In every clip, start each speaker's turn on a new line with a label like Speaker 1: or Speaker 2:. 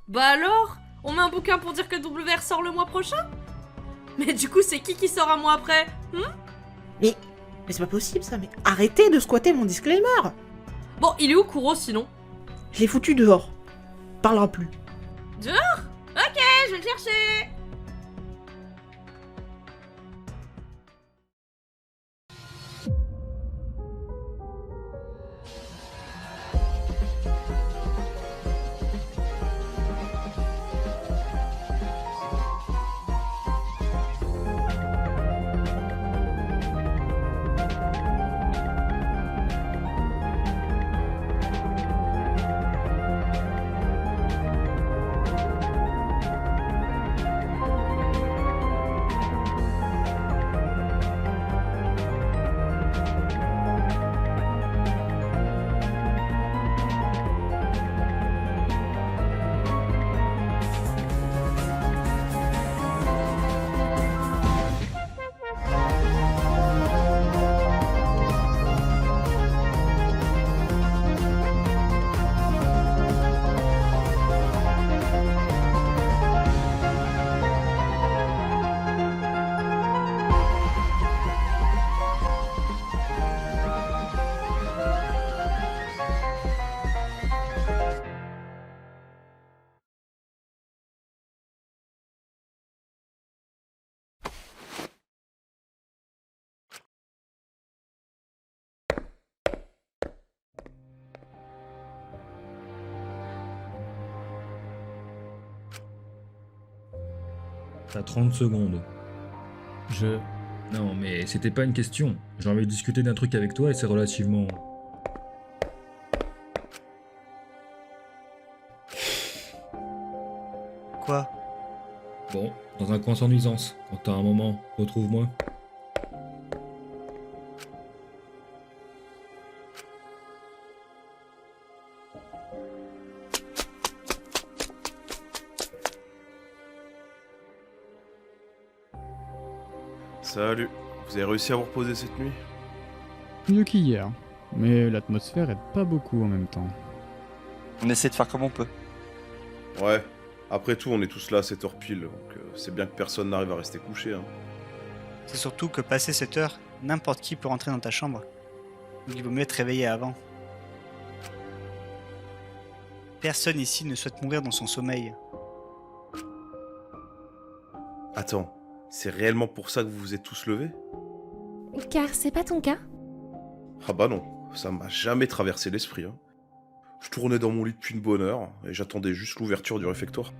Speaker 1: Bah alors? On met un bouquin pour dire que WR sort le mois prochain? Mais du coup, c'est qui sort un mois après?
Speaker 2: Mais c'est pas possible ça, mais arrêtez de squatter mon disclaimer.
Speaker 1: Bon, il est où Kuro sinon?
Speaker 2: Je l'ai foutu dehors. Parlera plus.
Speaker 1: Dehors? Ok, je vais le chercher.
Speaker 3: T'as 30 secondes.
Speaker 4: Je...
Speaker 3: Non, mais c'était pas une question. J'ai envie de discuter d'un truc avec toi et c'est relativement...
Speaker 4: Quoi?
Speaker 3: Bon, dans un coin sans nuisance. Quand t'as un moment, retrouve-moi.
Speaker 5: Salut, vous avez réussi à vous reposer cette nuit?
Speaker 6: Mieux qu'hier, mais l'atmosphère aide pas beaucoup en même temps.
Speaker 7: On essaie de faire comme on peut.
Speaker 5: Ouais, après tout on est tous là à cette heure pile, donc c'est bien que personne n'arrive à rester couché. Hein.
Speaker 4: C'est surtout que passé cette heure, n'importe qui peut rentrer dans ta chambre. Donc il vaut mieux être réveillé avant. Personne ici ne souhaite mourir dans son sommeil.
Speaker 5: Attends, c'est réellement pour ça que vous vous êtes tous levés?
Speaker 8: Car c'est pas ton cas?
Speaker 5: Ah bah non, ça m'a jamais traversé l'esprit. Hein. Je tournais dans mon lit depuis une bonne heure, et j'attendais juste l'ouverture du réfectoire.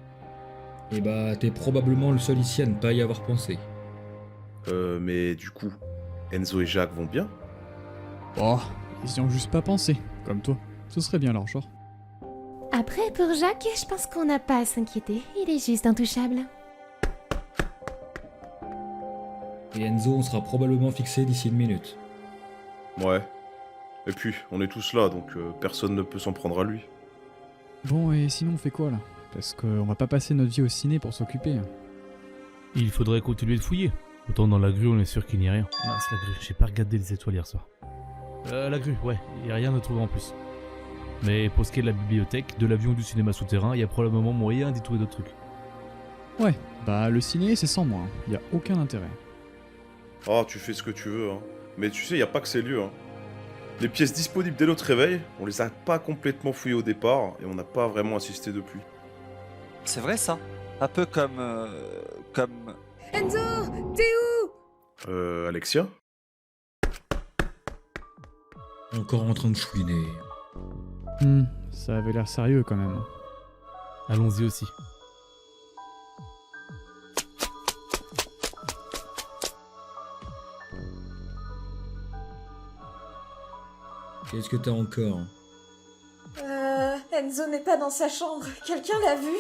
Speaker 3: Et bah, t'es probablement le seul ici à ne pas y avoir pensé.
Speaker 5: Mais du coup, Enzo et Jacques vont bien?
Speaker 6: Oh, ils y ont juste pas pensé, comme toi. Ce serait bien leur genre.
Speaker 8: Après, pour Jacques, je pense qu'on n'a pas à s'inquiéter. Il est juste intouchable.
Speaker 3: Et Enzo, on sera probablement fixé d'ici 1 minute.
Speaker 5: Ouais. Et puis, on est tous là, donc personne ne peut s'en prendre à lui.
Speaker 6: Bon, et sinon on fait quoi là? Parce qu'on va pas passer notre vie au ciné pour s'occuper.
Speaker 9: Il faudrait continuer de fouiller. Autant dans la grue, on est sûr qu'il n'y a rien. Mince, la grue, j'ai pas regardé les étoiles hier soir. La grue, ouais, y a rien à trouver en plus. Mais pour ce qui est de la bibliothèque, de l'avion, du cinéma souterrain, y a probablement moyen d'y trouver d'autres trucs.
Speaker 6: Ouais, bah le ciné c'est sans moi, y a aucun intérêt.
Speaker 5: Ah, tu fais ce que tu veux, hein. Mais tu sais, y a pas que ces lieux, hein. Les pièces disponibles dès notre réveil, on les a pas complètement fouillées au départ, et on n'a pas vraiment assisté depuis.
Speaker 7: C'est vrai ça? Un peu comme...
Speaker 1: Enzo, t'es où?
Speaker 5: Alexia?
Speaker 3: Encore en train de chouiner.
Speaker 6: Ça avait l'air sérieux quand même.
Speaker 9: Allons-y aussi.
Speaker 3: Qu'est-ce que t'as encore?
Speaker 1: Enzo n'est pas dans sa chambre. Quelqu'un l'a vu?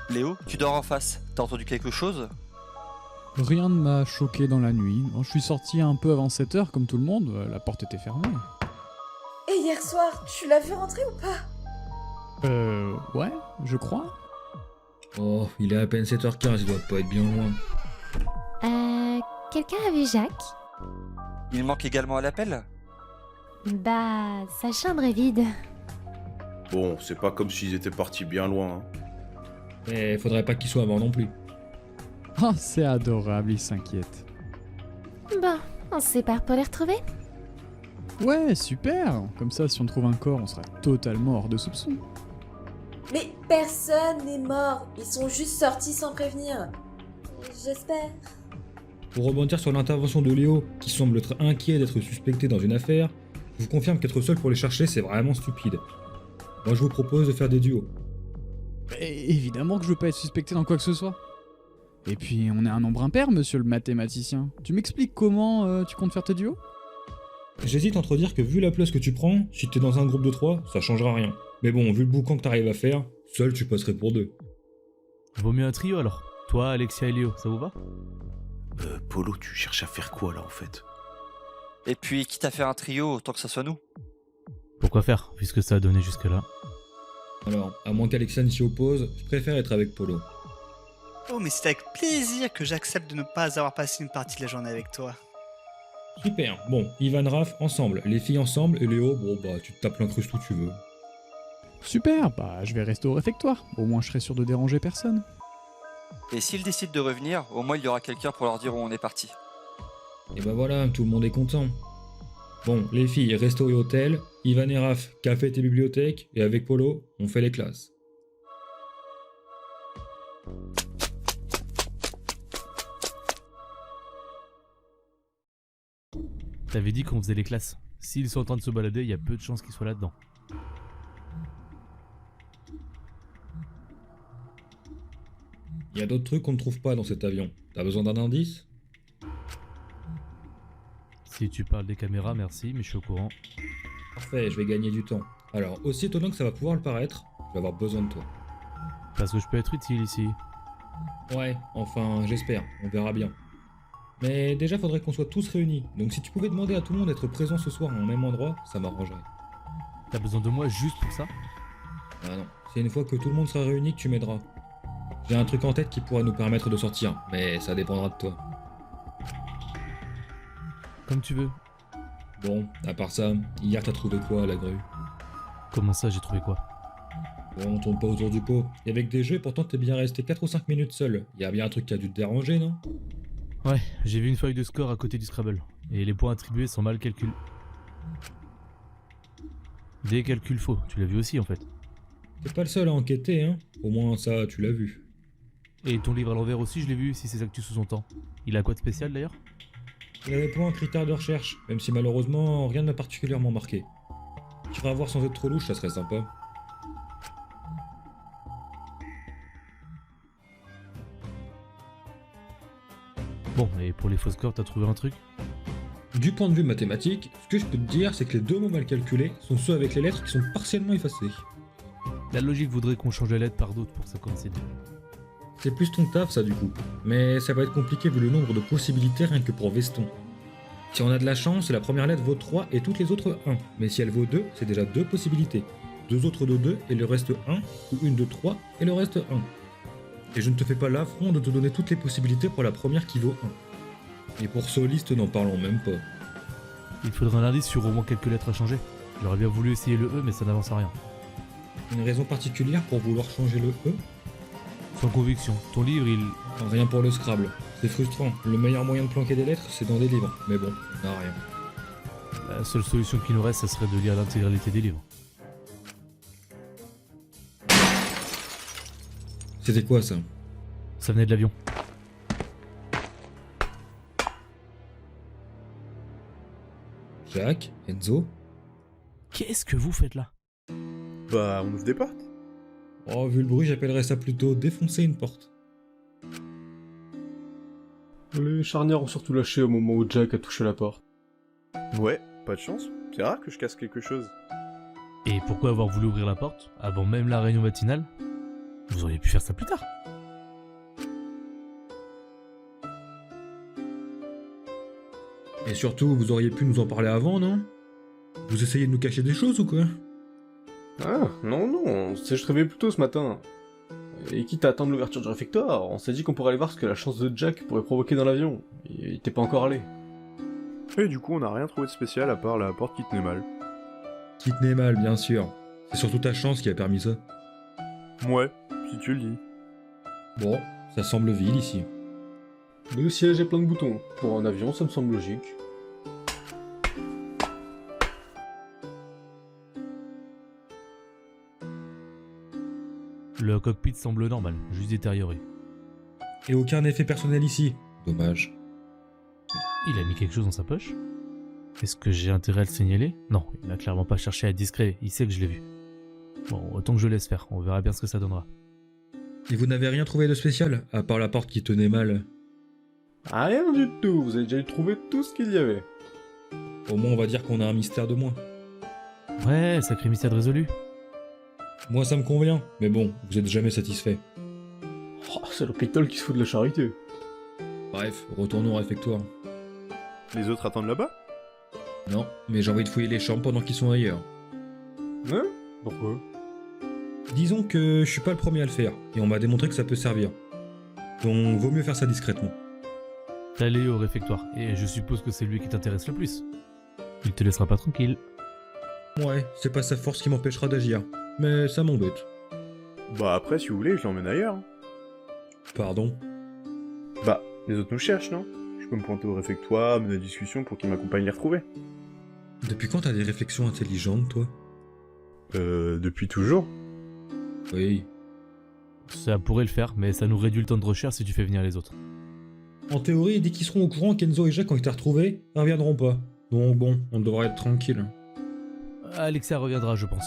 Speaker 7: Léo, tu dors en face. T'as entendu quelque chose?
Speaker 6: Rien ne m'a choqué dans la nuit. Bon, je suis sorti un peu avant 7h comme tout le monde, la porte était fermée.
Speaker 1: Et hier soir, tu l'as vu rentrer ou pas?
Speaker 6: Ouais, je crois.
Speaker 3: Oh, il est à peine 7h15, il doit pas être bien loin.
Speaker 8: Quelqu'un a vu Jacques?
Speaker 7: Il manque également à l'appel?
Speaker 8: Bah, sa chambre est vide.
Speaker 5: Bon, c'est pas comme s'ils étaient partis bien loin, hein.
Speaker 3: Mais faudrait pas qu'il soit mort non plus.
Speaker 6: Ah, c'est adorable, il s'inquiète.
Speaker 8: Bon, on se sépare pour les retrouver?
Speaker 6: Ouais, super. Comme ça, si on trouve un corps, on sera totalement hors de soupçon.
Speaker 10: Mais personne n'est mort, ils sont juste sortis sans prévenir. J'espère.
Speaker 3: Pour rebondir sur l'intervention de Léo, qui semble être inquiet d'être suspecté dans une affaire, je vous confirme qu'être seul pour les chercher, c'est vraiment stupide. Moi, je vous propose de faire des duos.
Speaker 6: Et évidemment que je veux pas être suspecté dans quoi que ce soit. Et puis, on est un nombre impair, monsieur le mathématicien. Tu m'expliques comment tu comptes faire tes duos?
Speaker 3: J'hésite entre dire que vu la place que tu prends, si t'es dans un groupe de 3, ça changera rien. Mais bon, vu le boucan que t'arrives à faire, seul tu passerais pour 2.
Speaker 9: Vaut mieux un trio alors. Toi, Alexia et Léo, ça vous va?
Speaker 5: Polo, tu cherches à faire quoi là en fait?
Speaker 7: Et puis, quitte à faire un trio, autant que ça soit nous.
Speaker 9: Pourquoi faire, puisque ça a donné jusque-là?
Speaker 3: Alors, à moins qu'Alexiane s'y oppose, je préfère être avec Polo.
Speaker 4: Oh, mais c'est avec plaisir que j'accepte de ne pas avoir passé une partie de la journée avec toi.
Speaker 3: Super, bon, Ivan, Raph, ensemble, les filles ensemble, et Léo, bon bah tu te tapes l'incruste où tu veux.
Speaker 6: Super, bah je vais rester au réfectoire. Au moins, je serai sûr de déranger personne.
Speaker 7: Et s'ils décident de revenir, au moins il y aura quelqu'un pour leur dire où on est parti.
Speaker 3: Et bah voilà, tout le monde est content. Bon, les filles, resto et hôtel, Ivan et Raph, café et bibliothèque, et avec Polo, on fait les classes.
Speaker 9: T'avais dit qu'on faisait les classes. S'ils sont en train de se balader, il y a peu de chances qu'ils soient là-dedans.
Speaker 3: Il y a d'autres trucs qu'on ne trouve pas dans cet avion. T'as besoin d'un indice?
Speaker 9: Si tu parles des caméras, merci, mais je suis au courant.
Speaker 3: Parfait, je vais gagner du temps. Alors, aussi étonnant que ça va pouvoir le paraître, je vais avoir besoin de toi.
Speaker 9: Parce que je peux être utile ici.
Speaker 3: Ouais, enfin, j'espère, on verra bien. Mais déjà, faudrait qu'on soit tous réunis, donc si tu pouvais demander à tout le monde d'être présent ce soir au même endroit, ça m'arrangerait.
Speaker 9: T'as besoin de moi juste pour ça?
Speaker 3: Ah non, c'est une fois que tout le monde sera réuni que tu m'aideras. J'ai un truc en tête qui pourrait nous permettre de sortir, mais ça dépendra de toi.
Speaker 9: Comme tu veux.
Speaker 3: Bon, à part ça, hier t'as trouvé quoi à la grue?
Speaker 9: Comment ça, j'ai trouvé quoi?
Speaker 3: Bon, on tourne pas autour du pot. Et avec des jeux, pourtant t'es bien resté 4 ou 5 minutes seul. Y a bien un truc qui a dû te déranger, non?
Speaker 9: Ouais, j'ai vu une feuille de score à côté du Scrabble. Et les points attribués sont mal calculés. Des calculs faux, tu l'as vu aussi en fait.
Speaker 3: T'es pas le seul à enquêter, hein? Au moins ça, tu l'as vu.
Speaker 9: Et ton livre à l'envers aussi, je l'ai vu, si c'est ça que tu sous-entends. Il a quoi de spécial d'ailleurs?
Speaker 3: Il avait pas un critère de recherche, même si malheureusement rien ne m'a particulièrement marqué. Tu iras voir sans être trop louche, ça serait sympa.
Speaker 9: Bon, et pour les faux scores, t'as trouvé un truc?
Speaker 3: Du point de vue mathématique, ce que je peux te dire, c'est que les deux mots mal calculés sont ceux avec les lettres qui sont partiellement effacées.
Speaker 9: La logique voudrait qu'on change la lettre par d'autres pour que ça coïncide.
Speaker 3: C'est plus ton taf ça du coup, mais ça va être compliqué vu le nombre de possibilités rien que pour Veston. Si on a de la chance, la première lettre vaut 3 et toutes les autres 1, mais si elle vaut 2, c'est déjà 2 possibilités. 2 autres de 2 et le reste 1, ou une de 3 et le reste 1. Et je ne te fais pas l'affront de te donner toutes les possibilités pour la première qui vaut 1. Et pour soliste, n'en parlons même pas.
Speaker 9: Il faudrait un indice sur au moins quelques lettres à changer. J'aurais bien voulu essayer le E, mais ça n'avance à rien.
Speaker 3: Une raison particulière pour vouloir changer le E?
Speaker 9: Sans conviction. Ton livre, il...
Speaker 3: Rien pour le Scrabble. C'est frustrant. Le meilleur moyen de planquer des lettres, c'est dans des livres. Mais bon, on n'a rien.
Speaker 9: La seule solution qui nous reste, ça serait de lire l'intégralité des livres.
Speaker 3: C'était quoi ça?
Speaker 9: Ça venait de l'avion.
Speaker 3: Jack? Enzo?
Speaker 9: Qu'est-ce que vous faites là?
Speaker 5: Bah, on ouvre des portes.
Speaker 3: Oh, vu le bruit, j'appellerais ça plutôt défoncer une porte.
Speaker 11: Les charnières ont surtout lâché au moment où Jack a touché la porte.
Speaker 5: Ouais, pas de chance. C'est rare que je casse quelque chose.
Speaker 9: Et pourquoi avoir voulu ouvrir la porte, avant même la réunion matinale? Vous auriez pu faire ça plus tard.
Speaker 3: Et surtout, vous auriez pu nous en parler avant, non? Vous essayez de nous cacher des choses ou quoi?
Speaker 11: Ah, non, on s'est réveillé plus tôt ce matin. Et quitte à attendre l'ouverture du réfectoire, on s'est dit qu'on pourrait aller voir ce que la chance de Jack pourrait provoquer dans l'avion. Il était pas encore allé.
Speaker 5: Et du coup, on n'a rien trouvé de spécial à part la porte qui tenait mal.
Speaker 3: Qui tenait mal, bien sûr. C'est surtout ta chance qui a permis ça.
Speaker 5: Ouais, si tu le dis.
Speaker 3: Bon, ça semble vide ici.
Speaker 11: Le siège est plein de boutons. Pour un avion, ça me semble logique.
Speaker 9: Le cockpit semble normal, juste détérioré.
Speaker 3: Et aucun effet personnel ici. Dommage.
Speaker 9: Il a mis quelque chose dans sa poche? Est-ce que j'ai intérêt à le signaler? Non, il n'a clairement pas cherché à être discret, il sait que je l'ai vu. Bon, autant que je laisse faire, on verra bien ce que ça donnera.
Speaker 3: Et vous n'avez rien trouvé de spécial, à part la porte qui tenait mal?
Speaker 11: Rien du tout, vous avez déjà trouvé tout ce qu'il y avait.
Speaker 3: Au moins on va dire qu'on a un mystère de moins.
Speaker 9: Ouais, sacré mystère résolu.
Speaker 3: Moi ça me convient, mais bon, vous êtes jamais satisfait.
Speaker 11: Oh, c'est l'hôpital qui se fout de la charité.
Speaker 3: Bref, retournons au réfectoire.
Speaker 12: Les autres attendent là-bas?
Speaker 3: Non, mais j'ai envie de fouiller les chambres pendant qu'ils sont ailleurs.
Speaker 11: Hein? Pourquoi?
Speaker 3: Disons que je suis pas le premier à le faire, et on m'a démontré que ça peut servir. Donc vaut mieux faire ça discrètement.
Speaker 9: T'as Léo au réfectoire, et je suppose que c'est lui qui t'intéresse le plus. Il te laissera pas tranquille.
Speaker 3: Ouais, c'est pas sa force qui m'empêchera d'agir, mais ça m'embête.
Speaker 12: Bah après, si vous voulez, je l'emmène ailleurs.
Speaker 3: Pardon?
Speaker 12: Bah, les autres nous cherchent, non? Je peux me pointer au réfectoire, mener la discussion pour qu'ils m'accompagnent les retrouver.
Speaker 3: Depuis quand t'as des réflexions intelligentes, toi?
Speaker 12: Depuis toujours.
Speaker 3: Oui.
Speaker 9: Ça pourrait le faire, mais ça nous réduit le temps de recherche si tu fais venir les autres.
Speaker 3: En théorie, dès qu'ils seront au courant qu'Enzo et Jacques ont été retrouvés, ils reviendront pas. Donc bon, on devrait être tranquille.
Speaker 9: Alexia reviendra, je pense.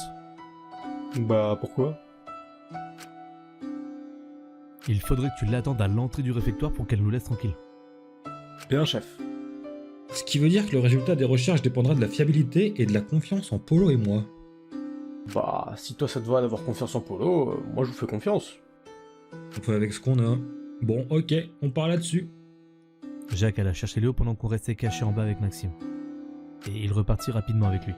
Speaker 11: Bah, pourquoi?
Speaker 9: Il faudrait que tu l'attendes à l'entrée du réfectoire pour qu'elle nous laisse tranquille.
Speaker 11: Bien, chef.
Speaker 3: Ce qui veut dire que le résultat des recherches dépendra de la fiabilité et de la confiance en Polo et moi.
Speaker 11: Bah, si toi ça te va d'avoir confiance en Polo, moi je vous fais confiance.
Speaker 3: On fait avec ce qu'on a. Bon, ok, on part là-dessus.
Speaker 9: Jacques alla chercher Léo pendant qu'on restait caché en bas avec Maxime. Et il repartit rapidement avec lui.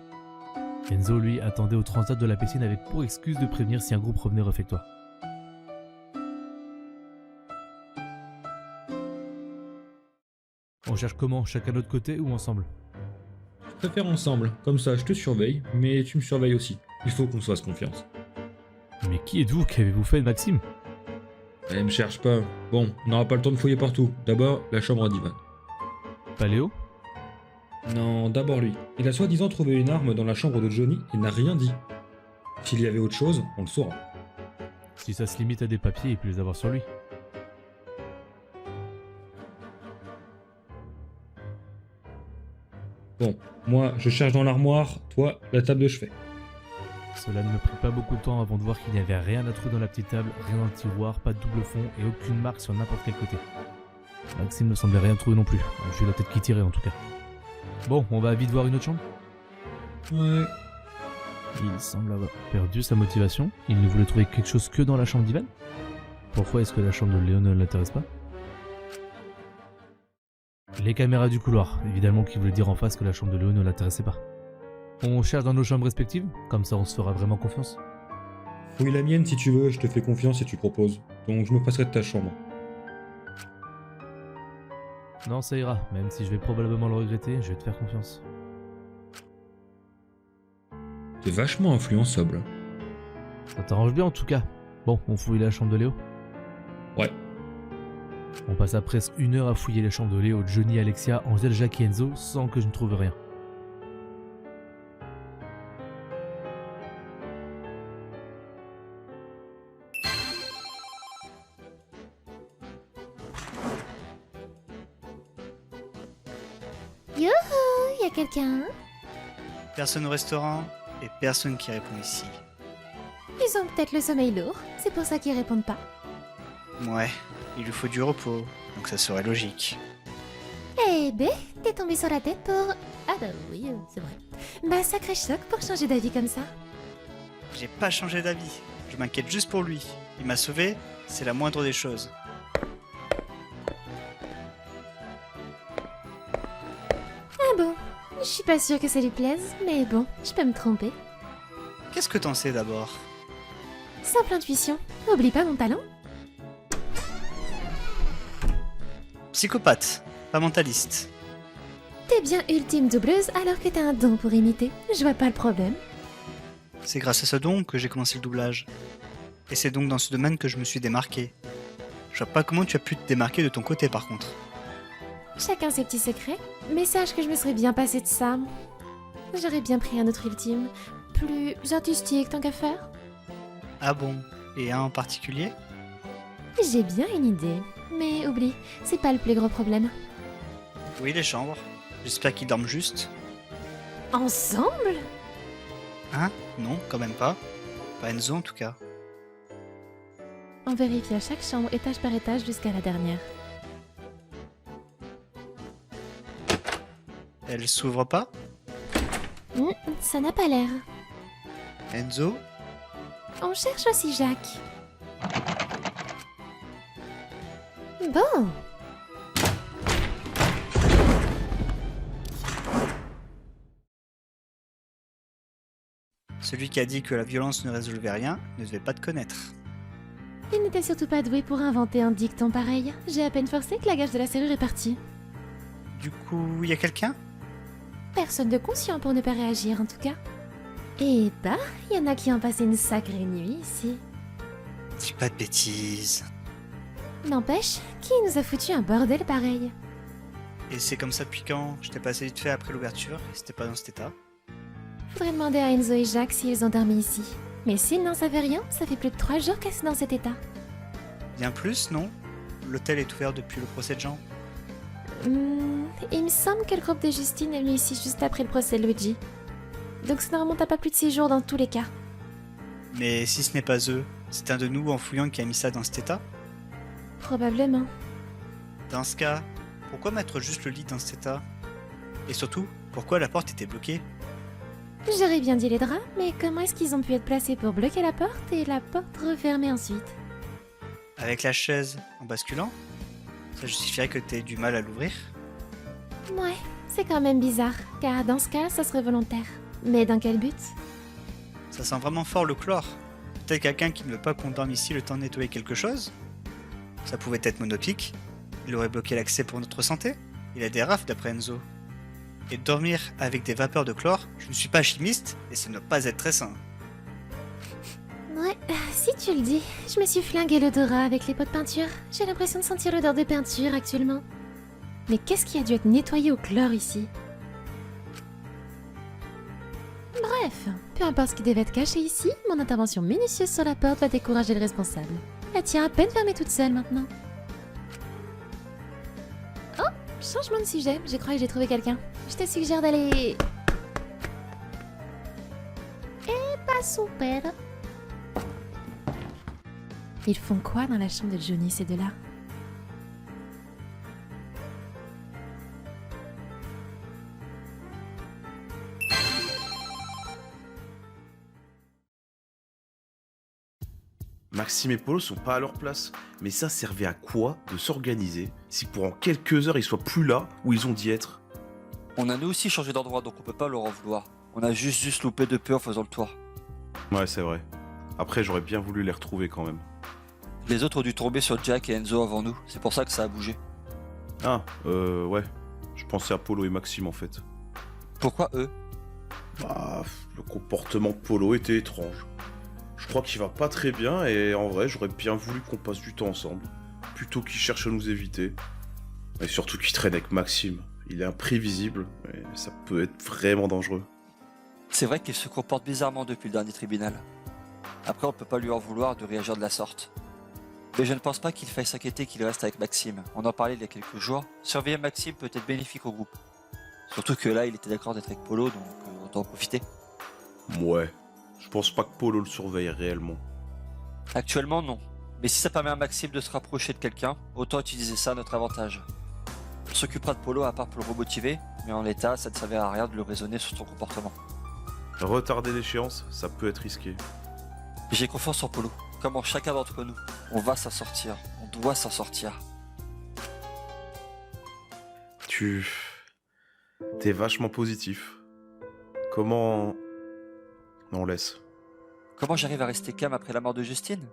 Speaker 9: Enzo, lui, attendait au transat de la piscine avec pour excuse de prévenir si un groupe revenait au réfectoire. On cherche comment? Chacun de notre côté ou ensemble?
Speaker 3: Je préfère ensemble, comme ça je te surveille, mais tu me surveilles aussi. Il faut qu'on se fasse confiance.
Speaker 9: Mais qui êtes-vous? Qu'avez-vous fait de Maxime?
Speaker 3: Elle me cherche pas. Bon, on n'aura pas le temps de fouiller partout. D'abord, la chambre d'Ivan.
Speaker 9: Pas Léo?
Speaker 3: Non, d'abord lui. Il a soi-disant trouvé une arme dans la chambre de Johnny et n'a rien dit. S'il y avait autre chose, on le saura.
Speaker 9: Si ça se limite à des papiers, il peut les avoir sur lui.
Speaker 3: Bon, moi je cherche dans l'armoire, toi la table de chevet.
Speaker 9: Cela ne me prit pas beaucoup de temps avant de voir qu'il n'y avait rien à trouver dans la petite table, rien dans le tiroir, pas de double fond et aucune marque sur n'importe quel côté. Maxime ne semblait rien trouver non plus, j'ai eu la tête qui tirait en tout cas. Bon, on va vite voir une autre chambre?
Speaker 3: Ouais.
Speaker 9: Il semble avoir perdu sa motivation, il ne voulait trouver quelque chose que dans la chambre d'Ivan? Pourquoi est-ce que la chambre de Léo ne l'intéresse pas? Les caméras du couloir, évidemment qui voulait dire en face que la chambre de Léo ne l'intéressait pas. On cherche dans nos chambres respectives, comme ça on se fera vraiment confiance.
Speaker 3: Fouille la mienne si tu veux, je te fais confiance et tu proposes. Donc je me passerai de ta chambre.
Speaker 9: Non, ça ira, même si je vais probablement le regretter, je vais te faire confiance.
Speaker 3: T'es vachement influençable.
Speaker 9: Ça t'arrange bien en tout cas. Bon, on fouille la chambre de Léo?
Speaker 3: Ouais.
Speaker 9: On passa presque 1 heure à fouiller les chambres de Léo, Johnny, Alexia, Angèle, Jacques et Enzo sans que je ne trouve rien.
Speaker 8: Youhou, y a quelqu'un?
Speaker 4: Personne au restaurant et personne qui répond ici.
Speaker 8: Ils ont peut-être le sommeil lourd, c'est pour ça qu'ils répondent pas.
Speaker 4: Ouais, il lui faut du repos, donc ça serait logique.
Speaker 8: Eh ben, t'es tombé sur la tête pour... Ah bah oui, c'est vrai. Bah sacré choc pour changer d'avis comme ça.
Speaker 4: J'ai pas changé d'avis, je m'inquiète juste pour lui. Il m'a sauvé, c'est la moindre des choses.
Speaker 8: Ah bon, je suis pas sûre que ça lui plaise, mais bon, je peux me tromper.
Speaker 4: Qu'est-ce que t'en sais d'abord?
Speaker 8: Simple intuition, oublie pas mon talent.
Speaker 4: Psychopathe, pas mentaliste.
Speaker 8: T'es bien ultime doubleuse alors que t'as un don pour imiter, je vois pas le problème.
Speaker 4: C'est grâce à ce don que j'ai commencé le doublage. Et c'est donc dans ce domaine que je me suis démarqué. Je vois pas comment tu as pu te démarquer de ton côté par contre.
Speaker 8: Chacun ses petits secrets, mais sache que je me serais bien passée de ça. J'aurais bien pris un autre ultime, plus artistique tant qu'à faire.
Speaker 4: Ah bon? Et un en particulier?
Speaker 8: J'ai bien une idée, mais oublie, c'est pas le plus gros problème.
Speaker 4: Oui, les chambres. J'espère qu'ils dorment juste.
Speaker 8: Ensemble?
Speaker 4: Hein? Non, quand même pas. Pas Enzo en tout cas.
Speaker 8: On vérifie à chaque chambre étage par étage jusqu'à la dernière.
Speaker 4: Elle s'ouvre pas?
Speaker 8: Ça n'a pas l'air.
Speaker 4: Enzo?
Speaker 8: On cherche aussi Jacques. Bon.
Speaker 4: Celui qui a dit que la violence ne résolvait rien ne devait pas te connaître.
Speaker 8: Il n'était surtout pas doué pour inventer un dicton pareil. J'ai à peine forcé que la gage de la serrure est partie.
Speaker 4: Du coup, y a quelqu'un?
Speaker 8: Personne de conscient pour ne pas réagir en tout cas. Et bah, il y en a qui ont passé une sacrée nuit ici.
Speaker 4: Dis pas de bêtises.
Speaker 8: N'empêche, qui nous a foutu un bordel pareil?
Speaker 4: Et c'est comme ça depuis quand? Je t'ai passé vite fait après l'ouverture et c'était pas dans cet état.
Speaker 8: Faudrait demander à Enzo et Jacques s'ils ont dormi ici. Mais s'ils n'en savaient rien, ça fait plus de 3 jours qu'elles sont dans cet état.
Speaker 4: Bien plus, non? L'hôtel est ouvert depuis le procès de Jean.
Speaker 8: Il me semble que le groupe de Justine est venu ici juste après le procès de Luigi. Donc ça ne remonte à pas plus de 6 jours dans tous les cas.
Speaker 4: Mais si ce n'est pas eux, c'est un de nous en fouillant qui a mis ça dans cet état?
Speaker 8: Probablement.
Speaker 4: Dans ce cas, pourquoi mettre juste le lit dans cet état? Et surtout, pourquoi la porte était bloquée?
Speaker 8: J'aurais bien dit les draps, mais comment est-ce qu'ils ont pu être placés pour bloquer la porte et la porte refermée ensuite?
Speaker 4: Avec la chaise en basculant? Ça justifierait que t'aies du mal à l'ouvrir?
Speaker 8: Ouais, c'est quand même bizarre, car dans ce cas, ça serait volontaire. Mais dans quel but?
Speaker 4: Ça sent vraiment fort le chlore. Peut-être quelqu'un qui ne veut pas qu'on dorme ici le temps de nettoyer quelque chose? Ça pouvait être Monopic. Il aurait bloqué l'accès pour notre santé. Il a des rafles d'après Enzo. Et dormir avec des vapeurs de chlore, je ne suis pas chimiste et ça ne doit pas être très sain.
Speaker 8: Ouais, si tu le dis, je me suis flingué l'odorat avec les pots de peinture. J'ai l'impression de sentir l'odeur de peinture actuellement. Mais qu'est-ce qui a dû être nettoyé au chlore ici? Bref, peu importe ce qui devait être caché ici, mon intervention minutieuse sur la porte va décourager le responsable. Elle tient à peine fermée toute seule maintenant. Oh, changement de sujet, je crois que j'ai trouvé quelqu'un. Je te suggère d'aller... Et pas super. Ils font quoi dans la chambre de Johnny, ces deux-là?
Speaker 5: Maxime et Polo sont pas à leur place. Mais ça servait à quoi de s'organiser si pendant quelques heures ils soient plus là où ils ont dit être?
Speaker 7: On a nous aussi changé d'endroit, donc on peut pas leur en vouloir. On a juste loupé de peu en faisant le tour.
Speaker 5: Ouais, c'est vrai. Après, j'aurais bien voulu les retrouver quand même.
Speaker 7: Les autres ont dû tomber sur Jack et Enzo avant nous, c'est pour ça que ça a bougé.
Speaker 5: Ah, ouais. Je pensais à Polo et Maxime en fait.
Speaker 7: Pourquoi eux?
Speaker 5: Bah, le comportement de Polo était étrange. Je crois qu'il va pas très bien et en vrai, j'aurais bien voulu qu'on passe du temps ensemble. Plutôt qu'il cherche à nous éviter. Et surtout qu'il traîne avec Maxime. Il est imprévisible et ça peut être vraiment dangereux.
Speaker 7: C'est vrai qu'il se comporte bizarrement depuis le dernier tribunal. Après, on peut pas lui en vouloir de réagir de la sorte. Mais je ne pense pas qu'il faille s'inquiéter qu'il reste avec Maxime. On en parlait il y a quelques jours. Surveiller Maxime peut être bénéfique au groupe. Surtout que là, il était d'accord d'être avec Polo, donc autant en profiter.
Speaker 5: Ouais, je pense pas que Polo le surveille réellement.
Speaker 7: Actuellement, non. Mais si ça permet à Maxime de se rapprocher de quelqu'un, autant utiliser ça à notre avantage. On s'occupera de Polo à part pour le remotiver, mais en l'état, ça ne servait à rien de le raisonner sur son comportement.
Speaker 5: Retarder l'échéance, ça peut être risqué.
Speaker 7: J'ai confiance en Polo, comme en chacun d'entre nous. On va s'en sortir, on doit s'en sortir.
Speaker 5: T'es vachement positif. Comment... On laisse.
Speaker 7: Comment j'arrive à rester calme après la mort de Justine?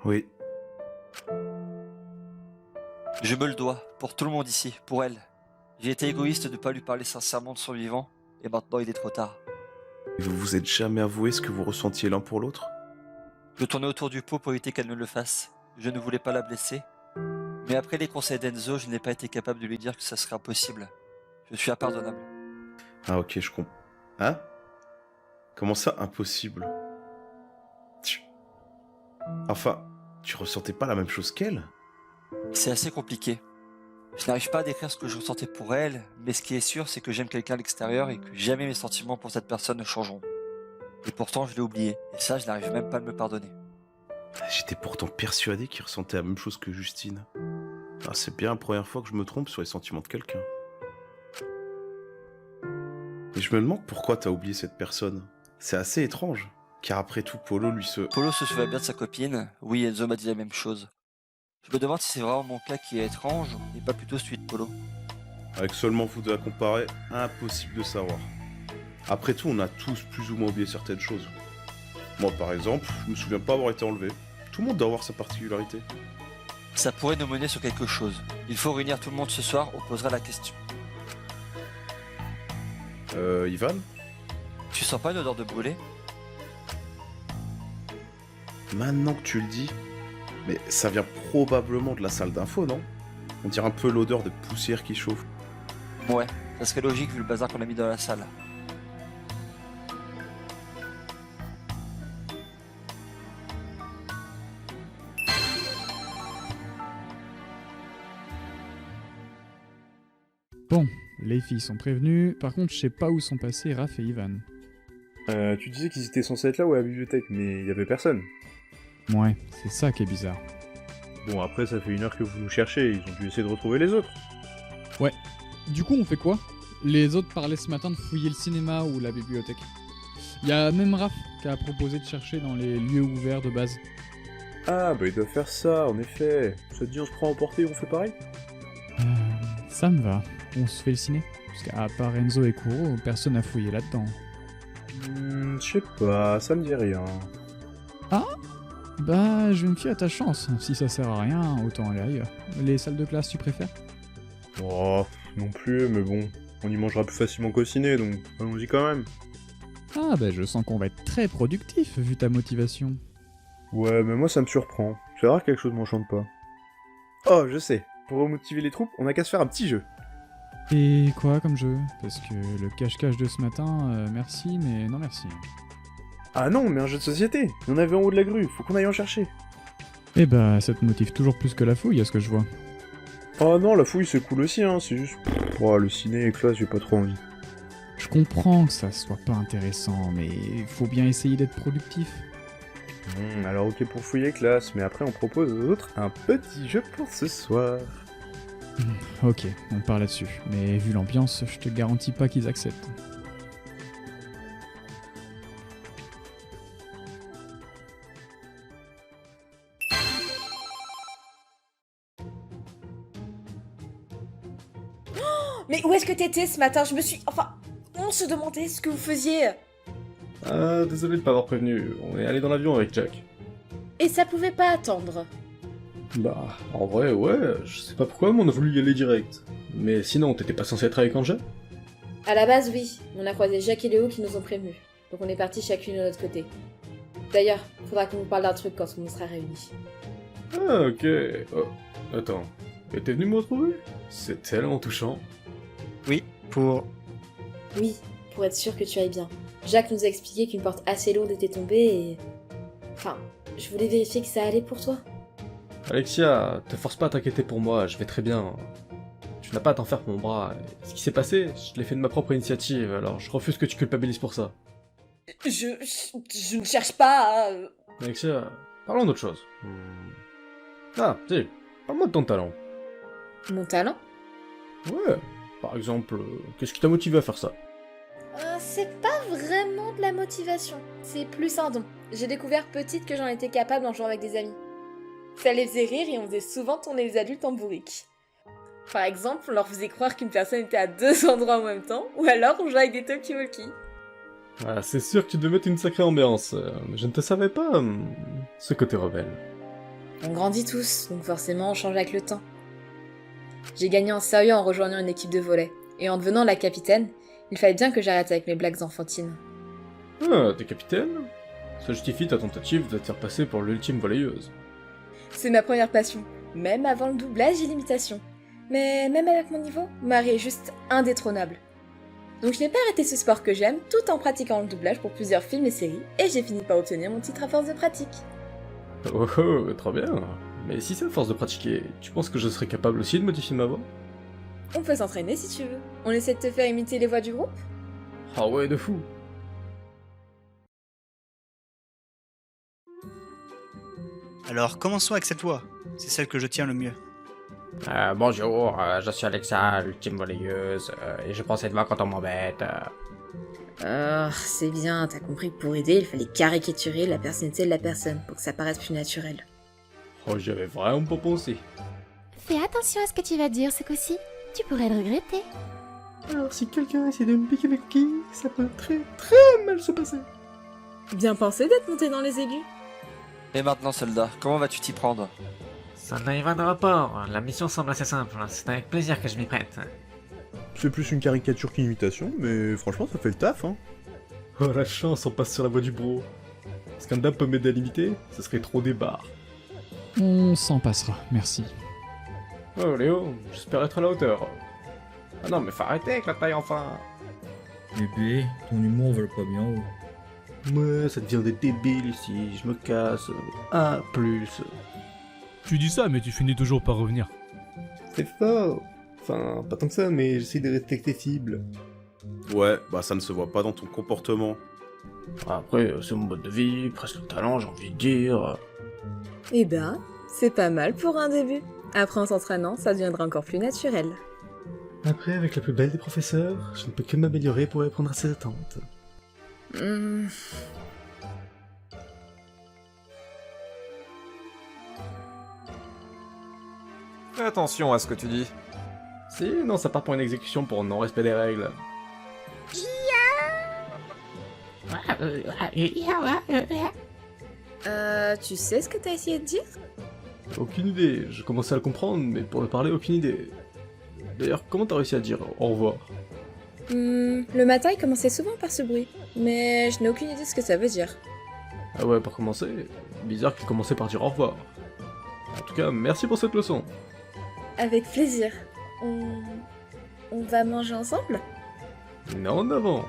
Speaker 5: Oui.
Speaker 7: Je me le dois, pour tout le monde ici, pour elle. J'ai été égoïste de ne pas lui parler sincèrement de son vivant, et maintenant il est trop tard.
Speaker 5: Et vous vous êtes jamais avoué ce que vous ressentiez l'un pour l'autre?
Speaker 7: Je tournais autour du pot pour éviter qu'elle ne le fasse. je ne voulais pas la blesser. Mais après les conseils d'Enzo, je n'ai pas été capable de lui dire que ça serait impossible. Je suis impardonnable.
Speaker 5: Ah ok, je comprends. Hein? Comment ça, impossible? Enfin, tu ressentais pas la même chose qu'elle?
Speaker 7: C'est assez compliqué. Je n'arrive pas à décrire ce que je ressentais pour elle, mais ce qui est sûr, c'est que j'aime quelqu'un à l'extérieur et que jamais mes sentiments pour cette personne ne changeront. Et pourtant, je l'ai oublié, et ça, je n'arrive même pas à me pardonner.
Speaker 5: J'étais pourtant persuadé qu'il ressentait la même chose que Justine. Ah, c'est bien la première fois que je me trompe sur les sentiments de quelqu'un. Et je me demande pourquoi t'as oublié cette personne. C'est assez étrange, car après tout, Polo
Speaker 7: Polo se souvient bien de sa copine, oui, Enzo m'a dit la même chose. Je me demande si c'est vraiment mon cas qui est étrange, et pas plutôt celui de Polo.
Speaker 5: Avec seulement vous deux à comparer, impossible de savoir. Après tout, on a tous plus ou moins oublié certaines choses. Moi, par exemple, je me souviens pas avoir été enlevé. Tout le monde doit avoir sa particularité.
Speaker 7: Ça pourrait nous mener sur quelque chose. Il faut réunir tout le monde ce soir, on posera la question.
Speaker 5: Ivan?
Speaker 7: Tu sens pas une odeur de brûlé?
Speaker 5: Maintenant que tu le dis, mais ça vient probablement de la salle d'info, non? On dirait un peu l'odeur de poussière qui chauffe.
Speaker 7: Ouais, ça serait logique vu le bazar qu'on a mis dans la salle.
Speaker 6: Bon, les filles sont prévenues. Par contre, je sais pas où sont passés Raph et Ivan.
Speaker 12: Tu disais qu'ils étaient censés être là ou à la bibliothèque, mais il y avait personne.
Speaker 6: Ouais, c'est ça qui est bizarre.
Speaker 12: Bon, après, ça fait 1 heure que vous nous cherchez, ils ont dû essayer de retrouver les autres.
Speaker 6: Ouais. Du coup, on fait quoi? Les autres parlaient ce matin de fouiller le cinéma ou la bibliothèque. Il y a même Raph qui a proposé de chercher dans les lieux ouverts de base.
Speaker 12: Ah, bah ils doivent faire ça, en effet. Ça te dit, on se prend à emporter et on fait pareil?
Speaker 6: Ça me va. On se fait le ciné? Parce qu'à part Enzo et Kuro, personne n'a fouillé là-dedans.
Speaker 12: Je sais pas, ça me dit rien.
Speaker 6: Ah? Bah, je vais me fier à ta chance. Si ça sert à rien, autant aller ailleurs. Les salles de classe, tu préfères?
Speaker 12: Oh, non plus, mais bon, on y mangera plus facilement qu'au ciné, donc allons-y quand même.
Speaker 6: Ah bah je sens qu'on va être très productif, vu ta motivation.
Speaker 12: Ouais, mais moi ça me surprend. C'est rare que quelque chose m'enchante pas. Oh, je sais. Pour remotiver les troupes, on a qu'à se faire un petit jeu.
Speaker 6: Et quoi comme jeu? Parce que le cache-cache de ce matin, merci, mais non merci.
Speaker 12: Ah non, mais un jeu de société. Il y en avait en haut de la grue, faut qu'on aille en chercher.
Speaker 6: Eh bah, ça te motive toujours plus que la fouille, à ce que je vois.
Speaker 12: Oh non, la fouille c'est cool aussi, hein, c'est juste... Oh, le ciné et classe, j'ai pas trop envie.
Speaker 6: Je comprends que ça soit pas intéressant, mais il faut bien essayer d'être productif.
Speaker 12: Alors ok pour fouiller classe, mais après on propose aux autres un petit jeu pour ce soir.
Speaker 6: Ok, on part là-dessus. Mais vu l'ambiance, je te garantis pas qu'ils acceptent.
Speaker 10: Mais où est-ce que t'étais ce matin? On se demandait ce que vous faisiez.
Speaker 11: Ah, désolé de pas avoir prévenu, on est allé dans l'avion avec Jack.
Speaker 10: Et ça pouvait pas attendre.
Speaker 11: Bah, en vrai, ouais, je sais pas pourquoi, mais on a voulu y aller direct. Mais sinon, t'étais pas censé être avec Anja?
Speaker 10: À la base, oui. On a croisé Jacques et Léo qui nous ont prévenus. Donc on est partis chacune de notre côté. D'ailleurs, faudra qu'on vous parle d'un truc quand on sera réunis.
Speaker 11: Ah, ok. Oh, attends. Et t'es venu me retrouver? C'est tellement touchant.
Speaker 4: Oui, pour...
Speaker 10: Oui, pour être sûr que tu ailles bien. Jacques nous a expliqué qu'une porte assez lourde était tombée et... Enfin, je voulais vérifier que ça allait pour toi.
Speaker 11: Alexia, te force pas à t'inquiéter pour moi, je vais très bien. Tu n'as pas à t'en faire pour mon bras. Ce qui s'est passé, je l'ai fait de ma propre initiative, alors je refuse que tu culpabilises pour ça.
Speaker 10: Je ne cherche pas à...
Speaker 11: Alexia, parlons d'autre chose. Ah, si, parle-moi de ton talent.
Speaker 10: Mon talent?
Speaker 11: Ouais, par exemple, qu'est-ce qui t'a motivé à faire ça?
Speaker 10: C'est pas vraiment de la motivation. C'est plus un don. J'ai découvert petite que j'en étais capable en jouant avec des amis. Ça les faisait rire et on faisait souvent tourner les adultes en bourrique. Par exemple, on leur faisait croire qu'une personne était à 2 endroits en même temps, ou alors on jouait avec des talkie-walkie.
Speaker 11: Ah, c'est sûr que tu devais mettre une sacrée ambiance, mais je ne te savais pas, ce côté rebelle.
Speaker 10: On grandit tous, donc forcément on change avec le temps. J'ai gagné en sérieux en rejoignant une équipe de volley, et en devenant la capitaine, il fallait bien que j'arrête avec mes blagues enfantines.
Speaker 11: Ah, t'es capitaine? Ça justifie ta tentative de te faire passer pour l'ultime volleyeuse.
Speaker 10: C'est ma première passion, même avant le doublage et l'imitation. Mais même avec mon niveau, Marie est juste indétrônable. Donc je n'ai pas arrêté ce sport que j'aime tout en pratiquant le doublage pour plusieurs films et séries, et j'ai fini par obtenir mon titre à force de pratique.
Speaker 11: Oh oh, trop bien. Mais si c'est à force de pratiquer, tu penses que je serais capable aussi de modifier ma voix?
Speaker 10: On peut s'entraîner si tu veux. On essaie de te faire imiter les voix du groupe?
Speaker 11: Ah ouais, de fou.
Speaker 4: Alors commençons avec cette voix. C'est celle que je tiens le mieux.
Speaker 13: Bonjour, je suis Alexa, l'ultime volleyeuse, et je prends cette voix quand on m'embête.
Speaker 14: C'est bien, t'as compris que pour aider, il fallait caricaturer la personnalité de la personne pour que ça paraisse plus naturel.
Speaker 11: Oh, j'y avais vraiment pas pensé.
Speaker 8: Fais attention à ce que tu vas dire ce coup-ci. Tu pourrais le regretter.
Speaker 11: Alors si quelqu'un essaie de me piquer mes cookies, ça peut très mal se passer.
Speaker 14: Bien pensé d'être monté dans les aigus.
Speaker 7: Et maintenant, soldat, comment vas-tu t'y prendre?
Speaker 13: Ça n'a pas de rapport, la mission semble assez simple, c'est avec plaisir que je m'y prête.
Speaker 12: C'est plus une caricature qu'une imitation, mais franchement ça fait le taf, hein.
Speaker 11: Oh la chance, on passe sur la voie du bro. Est-ce qu'un dame peut m'aider à l'imiter? Ce serait trop des barres.
Speaker 6: On s'en passera, merci.
Speaker 11: Oh Léo, j'espère être à la hauteur. Ah non mais faut arrêter avec la taille enfin.
Speaker 3: Bébé, ton humour vole pas bien haut.
Speaker 11: Ouais, ça devient des débiles ici, je me casse. A plus.
Speaker 9: Tu dis ça, mais tu finis toujours par revenir.
Speaker 11: C'est faux. Enfin, pas tant que ça, mais j'essaie de rester accessible.
Speaker 5: Ouais, bah ça ne se voit pas dans ton comportement.
Speaker 11: Après, c'est mon mode de vie, presque le talent, j'ai envie de dire.
Speaker 14: Eh ben, c'est pas mal pour un début. Après en s'entraînant, ça deviendra encore plus naturel.
Speaker 11: Après, avec la plus belle des professeurs, je ne peux que m'améliorer pour répondre à ses attentes.
Speaker 15: Fais attention à ce que tu dis.
Speaker 11: Si, non, ça part pour une exécution pour non-respect des règles.
Speaker 14: Tu sais ce que t'as essayé de dire?
Speaker 11: Aucune idée, je commençais à le comprendre, mais pour le parler, aucune idée. D'ailleurs, comment t'as réussi à dire au revoir?
Speaker 10: Le matin, il commençait souvent par ce bruit, mais je n'ai aucune idée de ce que ça veut dire.
Speaker 11: Ah ouais, pour commencer, bizarre qu'il commençait par dire au revoir. En tout cas, merci pour cette leçon.
Speaker 10: Avec plaisir. On va manger ensemble?
Speaker 11: Non, en avant.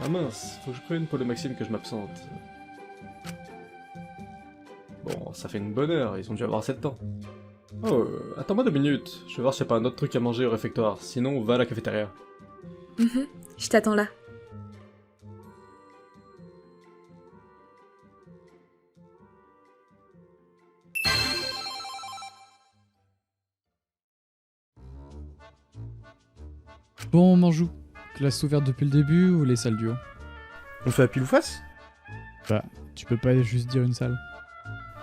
Speaker 11: Ah mince, faut que je prenne pour le Maxime que je m'absente. Bon, ça fait une bonne heure, ils ont dû avoir assez de temps. Oh, attends-moi 2 minutes, je vais voir s'il n'y a pas un autre truc à manger au réfectoire, sinon va à la cafétéria.
Speaker 14: Je t'attends là.
Speaker 6: Bon, on mange où? Classe ouverte depuis le début ou les salles du haut?
Speaker 12: On fait à pile ou face?
Speaker 6: Bah, tu peux pas juste dire une salle.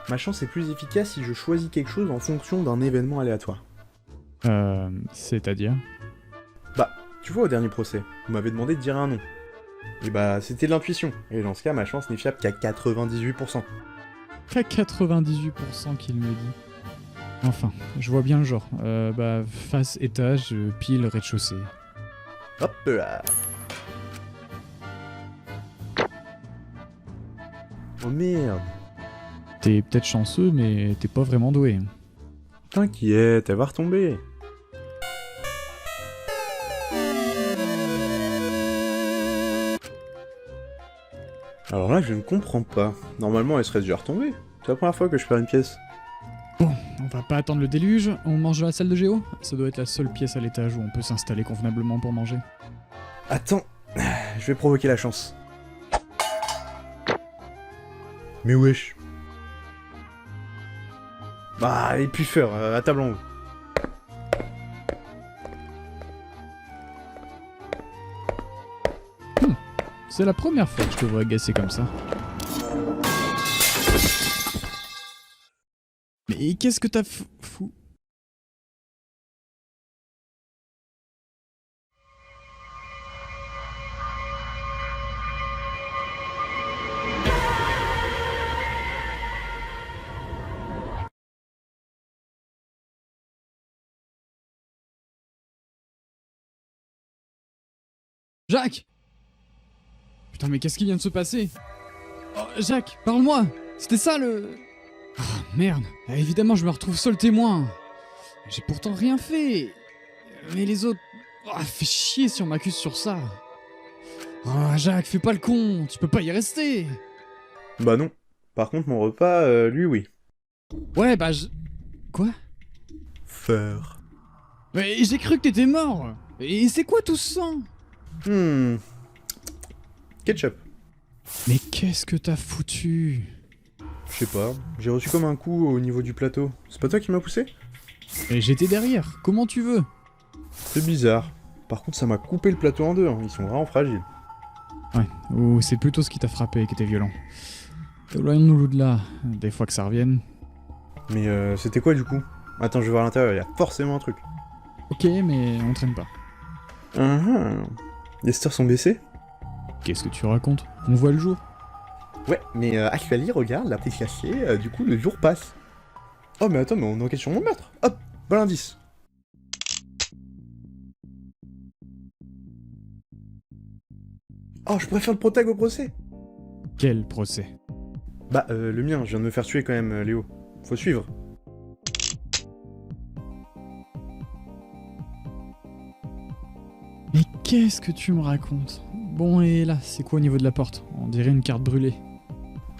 Speaker 12: Ma chance est plus efficace si je choisis quelque chose en fonction d'un événement aléatoire.
Speaker 6: C'est-à-dire?
Speaker 12: Bah, tu vois au dernier procès, vous m'avez demandé de dire un nom. Et bah, c'était de l'intuition, et dans ce cas, ma chance n'est fiable qu'à 98%.
Speaker 6: Qu'à 98% qu'il me dit. Enfin, je vois bien le genre. Bah, face étage, pile rez-de-chaussée.
Speaker 12: Hop là. Oh merde.
Speaker 6: T'es peut-être chanceux, mais t'es pas vraiment doué.
Speaker 12: T'inquiète, elle va retomber. Alors là, je ne comprends pas. Normalement, elle serait déjà retombée. C'est la première fois que je perds une pièce.
Speaker 6: Bon, on va pas attendre le déluge, on mange dans la salle de géo? Ça doit être la seule pièce à l'étage où on peut s'installer convenablement pour manger.
Speaker 12: Attends, je vais provoquer la chance. Mais wesh. Bah, les puffeurs, à table en haut.
Speaker 6: C'est la première fois que je te vois agacer comme ça. Mais qu'est-ce que t'as fou... Jacques! Putain, mais qu'est-ce qui vient de se passer? Oh, Jacques, parle-moi! C'était ça le... Ah, merde. Évidemment, je me retrouve seul témoin. J'ai pourtant rien fait. Mais les autres... Oh, fais chier si on m'accuse sur ça. Oh, Jacques, fais pas le con. Tu peux pas y rester.
Speaker 12: Bah non. Par contre, mon repas, lui, oui.
Speaker 6: Ouais, bah je... Quoi?
Speaker 12: Faire.
Speaker 6: Mais j'ai cru que t'étais mort. Et c'est quoi tout ce sang?
Speaker 12: Ketchup.
Speaker 6: Mais qu'est-ce que t'as foutu?
Speaker 12: Je sais pas, j'ai reçu comme un coup au niveau du plateau. C'est pas toi qui m'as poussé?
Speaker 6: Et j'étais derrière, comment tu veux?
Speaker 12: C'est bizarre. Par contre, ça m'a coupé le plateau en deux, hein. Ils sont vraiment fragiles.
Speaker 6: Ouais, ou c'est plutôt ce qui t'a frappé qui était violent. Éloignons-nous de là, des fois que ça revienne.
Speaker 12: Mais c'était quoi du coup? Attends, je vais voir à l'intérieur, il y a forcément un truc.
Speaker 6: Ok, mais on traîne pas.
Speaker 12: Les stars sont baissés?
Speaker 6: Qu'est-ce que tu racontes? On voit le jour.
Speaker 12: Ouais, mais actually, regarde, la petite cachée, du coup le jour passe. Oh mais attends, mais on enquête sur mon meurtre. Hop, bon indice. Oh, je préfère le protag au procès.
Speaker 6: Quel procès?
Speaker 12: Bah, le mien, je viens de me faire tuer quand même, Léo. Faut suivre.
Speaker 6: Mais qu'est-ce que tu me racontes? Bon, et là, c'est quoi au niveau de la porte? On dirait une carte brûlée.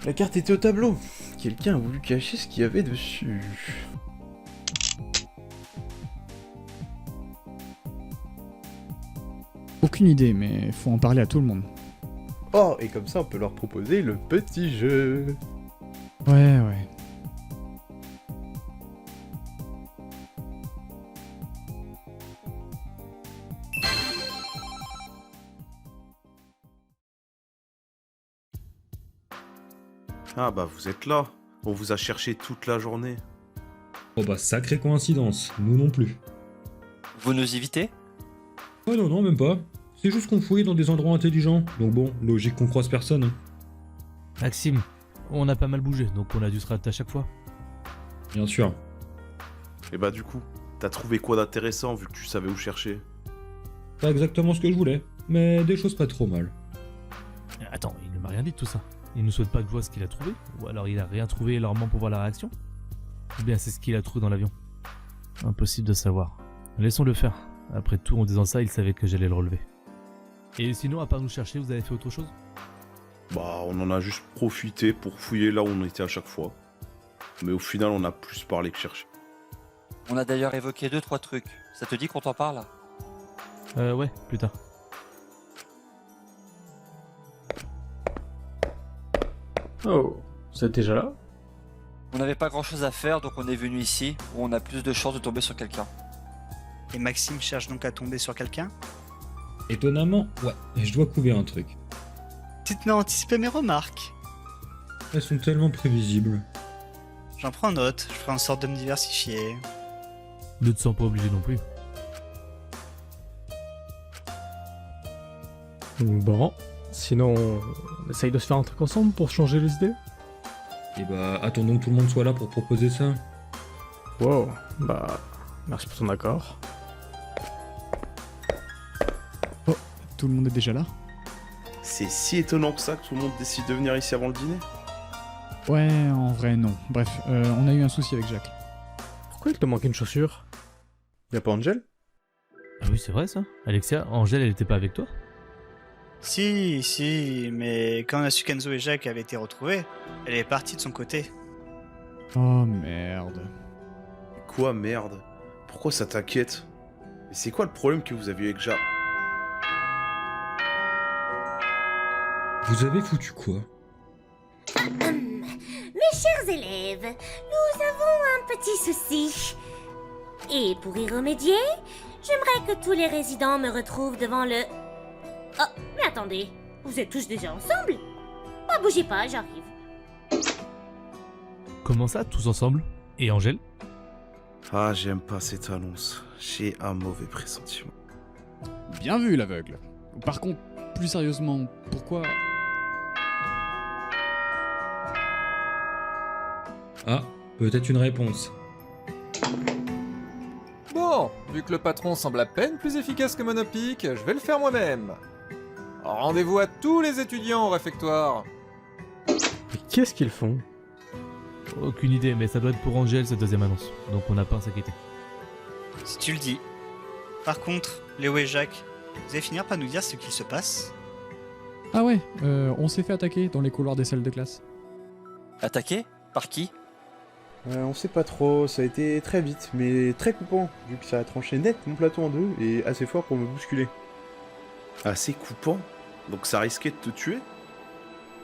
Speaker 12: La carte était au tableau. Quelqu'un a voulu cacher ce qu'il y avait dessus.
Speaker 6: Aucune idée, mais faut en parler à tout le monde.
Speaker 12: Oh, et comme ça, on peut leur proposer le petit jeu.
Speaker 6: Ouais, ouais.
Speaker 5: Ah bah vous êtes là. On vous a cherché toute la journée.
Speaker 3: Oh bah sacrée coïncidence, nous non plus.
Speaker 7: Vous nous évitez?
Speaker 3: Oh non, non, même pas. C'est juste qu'on fouillait dans des endroits intelligents. Donc bon, logique qu'on croise personne. Hein.
Speaker 9: Maxime, on a pas mal bougé, donc on a dû se rater à chaque fois.
Speaker 3: Bien sûr.
Speaker 5: Et bah du coup, t'as trouvé quoi d'intéressant vu que tu savais où chercher?
Speaker 3: Pas exactement ce que je voulais, mais des choses pas trop mal.
Speaker 9: Attends, il ne m'a rien dit de tout ça. Il ne souhaite pas que je vois ce qu'il a trouvé? Ou alors il a rien trouvé et leur ment pour voir la réaction? Ou bien c'est ce qu'il a trouvé dans l'avion? Impossible de savoir. Laissons-le faire. Après tout, en disant ça, il savait que j'allais le relever. Et sinon, à part nous chercher, vous avez fait autre chose?
Speaker 5: Bah on en a juste profité pour fouiller là où on était à chaque fois. Mais au final on a plus parlé que cherché.
Speaker 7: On a d'ailleurs évoqué 2-3 trucs. Ça te dit qu'on t'en parle?
Speaker 9: Ouais, plus tard.
Speaker 11: Oh, c'est déjà là?
Speaker 7: On n'avait pas grand chose à faire, donc on est venu ici, où on a plus de chances de tomber sur quelqu'un.
Speaker 4: Et Maxime cherche donc à tomber sur quelqu'un?
Speaker 3: Étonnamment, ouais, je dois couver un truc.
Speaker 4: Dites-moi anticiper mes remarques.
Speaker 3: Elles sont tellement prévisibles.
Speaker 4: J'en prends note, je ferai en sorte de me diversifier.
Speaker 9: Ne te sens pas obligé non plus.
Speaker 11: Bon, sinon, on essaye de se faire un truc ensemble pour changer les idées?
Speaker 3: Et bah, attendons que tout le monde soit là pour proposer ça.
Speaker 11: Wow, bah, merci pour ton accord.
Speaker 6: Oh, tout le monde est déjà là?
Speaker 5: C'est si étonnant que ça que tout le monde décide de venir ici avant le dîner?
Speaker 6: Ouais, en vrai, non. Bref, on a eu un souci avec Jacques.
Speaker 11: Pourquoi il te manque une chaussure?
Speaker 12: Y'a pas Angel?
Speaker 9: Ah oui, c'est vrai ça. Alexia, Angèle, elle était pas avec toi?
Speaker 4: Si, mais quand on a su qu'Enzo et Jacques avaient été retrouvés, elle est partie de son côté.
Speaker 6: Oh merde.
Speaker 5: Quoi merde? Pourquoi ça t'inquiète? Et c'est quoi le problème que vous aviez avec Jacques?
Speaker 3: Vous avez foutu quoi?
Speaker 16: Mes chers élèves, nous avons un petit souci. Et pour y remédier, j'aimerais que tous les résidents me retrouvent devant le... Oh, mais attendez, vous êtes tous déjà ensemble? Oh, bougez pas, j'arrive.
Speaker 9: Comment ça, tous ensemble? Et Angèle?
Speaker 5: Ah, j'aime pas cette annonce. J'ai un mauvais pressentiment.
Speaker 6: Bien vu, l'aveugle. Par contre, plus sérieusement, pourquoi...
Speaker 3: Ah, peut-être une réponse.
Speaker 15: Bon, vu que le patron semble à peine plus efficace que Monopic, je vais le faire moi-même. Rendez-vous à tous les étudiants au réfectoire.
Speaker 11: Mais qu'est-ce qu'ils font?
Speaker 9: Aucune idée, mais ça doit être pour Angel cette deuxième annonce, donc on n'a pas à s'inquiéter.
Speaker 4: Si tu le dis. Par contre, Léo et Jacques, vous allez finir par nous dire ce qu'il se passe?
Speaker 6: Ah ouais, on s'est fait attaquer dans les couloirs des salles de classe.
Speaker 7: Attaqué? Par qui?
Speaker 12: On sait pas trop, ça a été très vite, mais très coupant, vu que ça a tranché net mon plateau en deux et assez fort pour me bousculer.
Speaker 5: Assez coupant? Donc ça risquait de te tuer?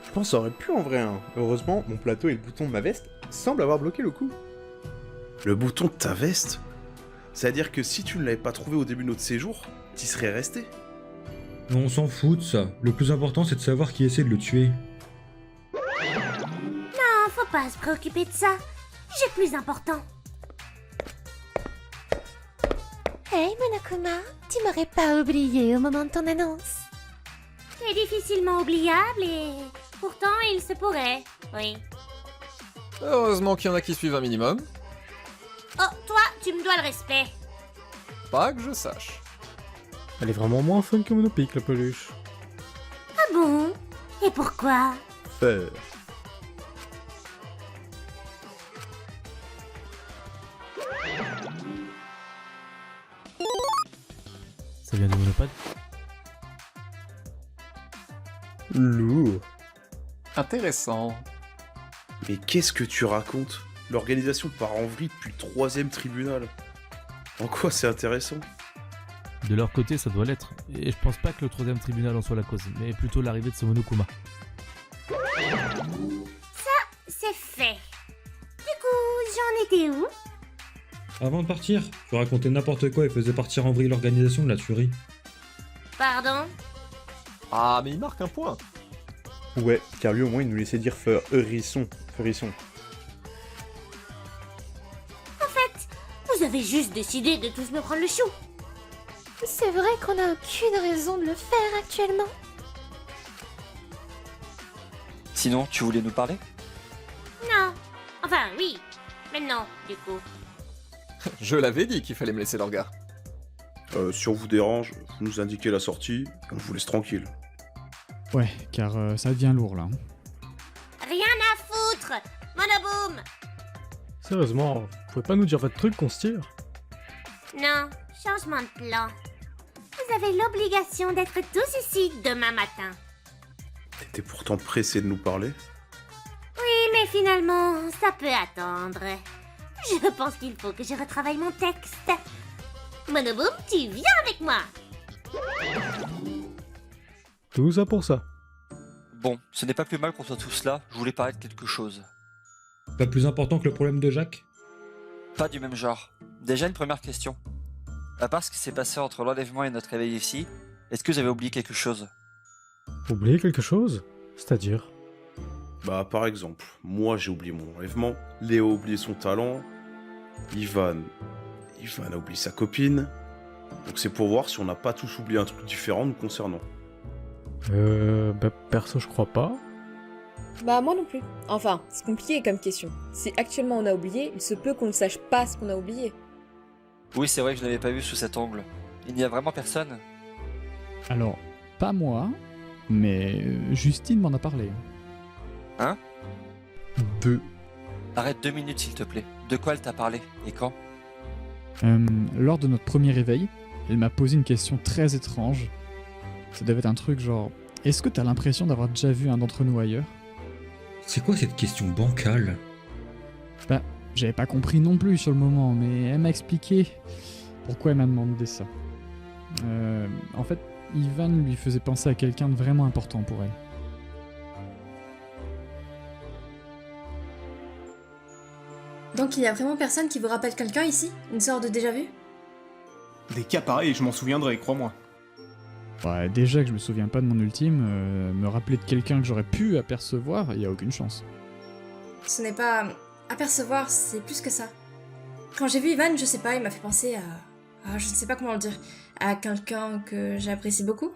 Speaker 12: Je pense que ça aurait pu en vrai, hein. Heureusement, mon plateau et le bouton de ma veste semblent avoir bloqué le coup.
Speaker 5: Le bouton de ta veste? C'est-à-dire que si tu ne l'avais pas trouvé au début de notre séjour, t'y serais resté?
Speaker 3: On s'en fout de ça. Le plus important, c'est de savoir qui essaie de le tuer.
Speaker 16: Non, faut pas se préoccuper de ça. J'ai plus important.
Speaker 8: Hey Monokuma, tu m'aurais pas oublié au moment de ton annonce.
Speaker 16: C'est difficilement oubliable et... pourtant il se pourrait, oui.
Speaker 15: Heureusement qu'il y en a qui suivent un minimum.
Speaker 16: Oh, toi, tu me dois le respect.
Speaker 15: Pas que je sache.
Speaker 11: Elle est vraiment moins fun que Monopic, la peluche.
Speaker 16: Ah bon? Et pourquoi?
Speaker 12: Peur.
Speaker 9: Ça vient de Monopad?
Speaker 11: Lourd.
Speaker 15: Intéressant.
Speaker 5: Mais qu'est-ce que tu racontes? L'organisation part en vrille depuis le 3e tribunal. En quoi c'est intéressant?
Speaker 9: De leur côté, ça doit l'être. Et je pense pas que le 3ème tribunal en soit la cause, mais plutôt l'arrivée de ce Monokuma.
Speaker 16: Ça, c'est fait. Du coup, j'en étais où?
Speaker 3: Avant de partir, tu racontais n'importe quoi et faisais partir en vrille l'organisation de la tuerie.
Speaker 16: Pardon?
Speaker 15: Ah, mais il marque un point.
Speaker 12: Ouais, car lui au moins il nous laissait dire feurisson.
Speaker 16: En fait, vous avez juste décidé de tous me prendre le chou.
Speaker 8: C'est vrai qu'on a aucune raison de le faire actuellement.
Speaker 7: Sinon, tu voulais nous parler?
Speaker 16: Non. Enfin, oui. Mais non, du coup.
Speaker 15: Je l'avais dit qu'il fallait me laisser le regard.
Speaker 5: Si on vous dérange, vous nous indiquez la sortie, et on vous laisse tranquille.
Speaker 6: Ouais, car ça devient lourd là.
Speaker 16: Rien à foutre. Monoboom.
Speaker 11: Sérieusement, vous pouvez pas nous dire votre truc qu'on se tire?
Speaker 16: Non, changement de plan. Vous avez l'obligation d'être tous ici demain matin.
Speaker 5: T'étais pourtant pressé de nous parler.
Speaker 16: Oui, mais finalement, ça peut attendre. Je pense qu'il faut que je retravaille mon texte. Monoboom, tu viens avec moi.
Speaker 11: Tout ça pour ça.
Speaker 7: Bon, ce n'est pas plus mal qu'on soit tous là, je voulais parler de quelque chose.
Speaker 3: Pas plus important que le problème de Jacques?
Speaker 7: Pas du même genre. Déjà une première question. À part ce qui s'est passé entre l'enlèvement et notre réveil ici, est-ce que vous avez oublié quelque chose?
Speaker 11: Oublier quelque chose? C'est-à-dire?
Speaker 5: Bah par exemple, moi j'ai oublié mon enlèvement, Léo a oublié son talent, Ivan a oublié sa copine, donc c'est pour voir si on n'a pas tous oublié un truc différent nous concernant.
Speaker 11: Bah perso je crois pas.
Speaker 10: Bah moi non plus. Enfin, c'est compliqué comme question. Si actuellement on a oublié, il se peut qu'on ne sache pas ce qu'on a oublié.
Speaker 7: Oui, c'est vrai que je l'avais pas vu sous cet angle. Il n'y a vraiment personne?
Speaker 6: Alors, pas moi, mais Justine m'en a parlé.
Speaker 7: Hein? Arrête 2 minutes s'il te plaît. De quoi elle t'a parlé? Et quand?
Speaker 6: Lors de notre premier réveil, elle m'a posé une question très étrange. Ça devait être un truc genre... Est-ce que t'as l'impression d'avoir déjà vu un d'entre nous ailleurs?
Speaker 3: C'est quoi cette question bancale?
Speaker 6: Bah, j'avais pas compris non plus sur le moment, mais elle m'a expliqué pourquoi elle m'a demandé ça. En fait, Ivan lui faisait penser à quelqu'un de vraiment important pour elle.
Speaker 10: Donc il y a vraiment personne qui vous rappelle quelqu'un ici? Une sorte de déjà-vu?
Speaker 17: Des cas pareils, je m'en souviendrai, crois-moi.
Speaker 6: Ouais, déjà que je me souviens pas de mon ultime, me rappeler de quelqu'un que j'aurais pu apercevoir, y a aucune chance.
Speaker 10: Ce n'est pas... apercevoir, c'est plus que ça. Quand j'ai vu Ivan, je sais pas, il m'a fait penser à... je ne sais pas comment le dire. À quelqu'un que j'apprécie beaucoup.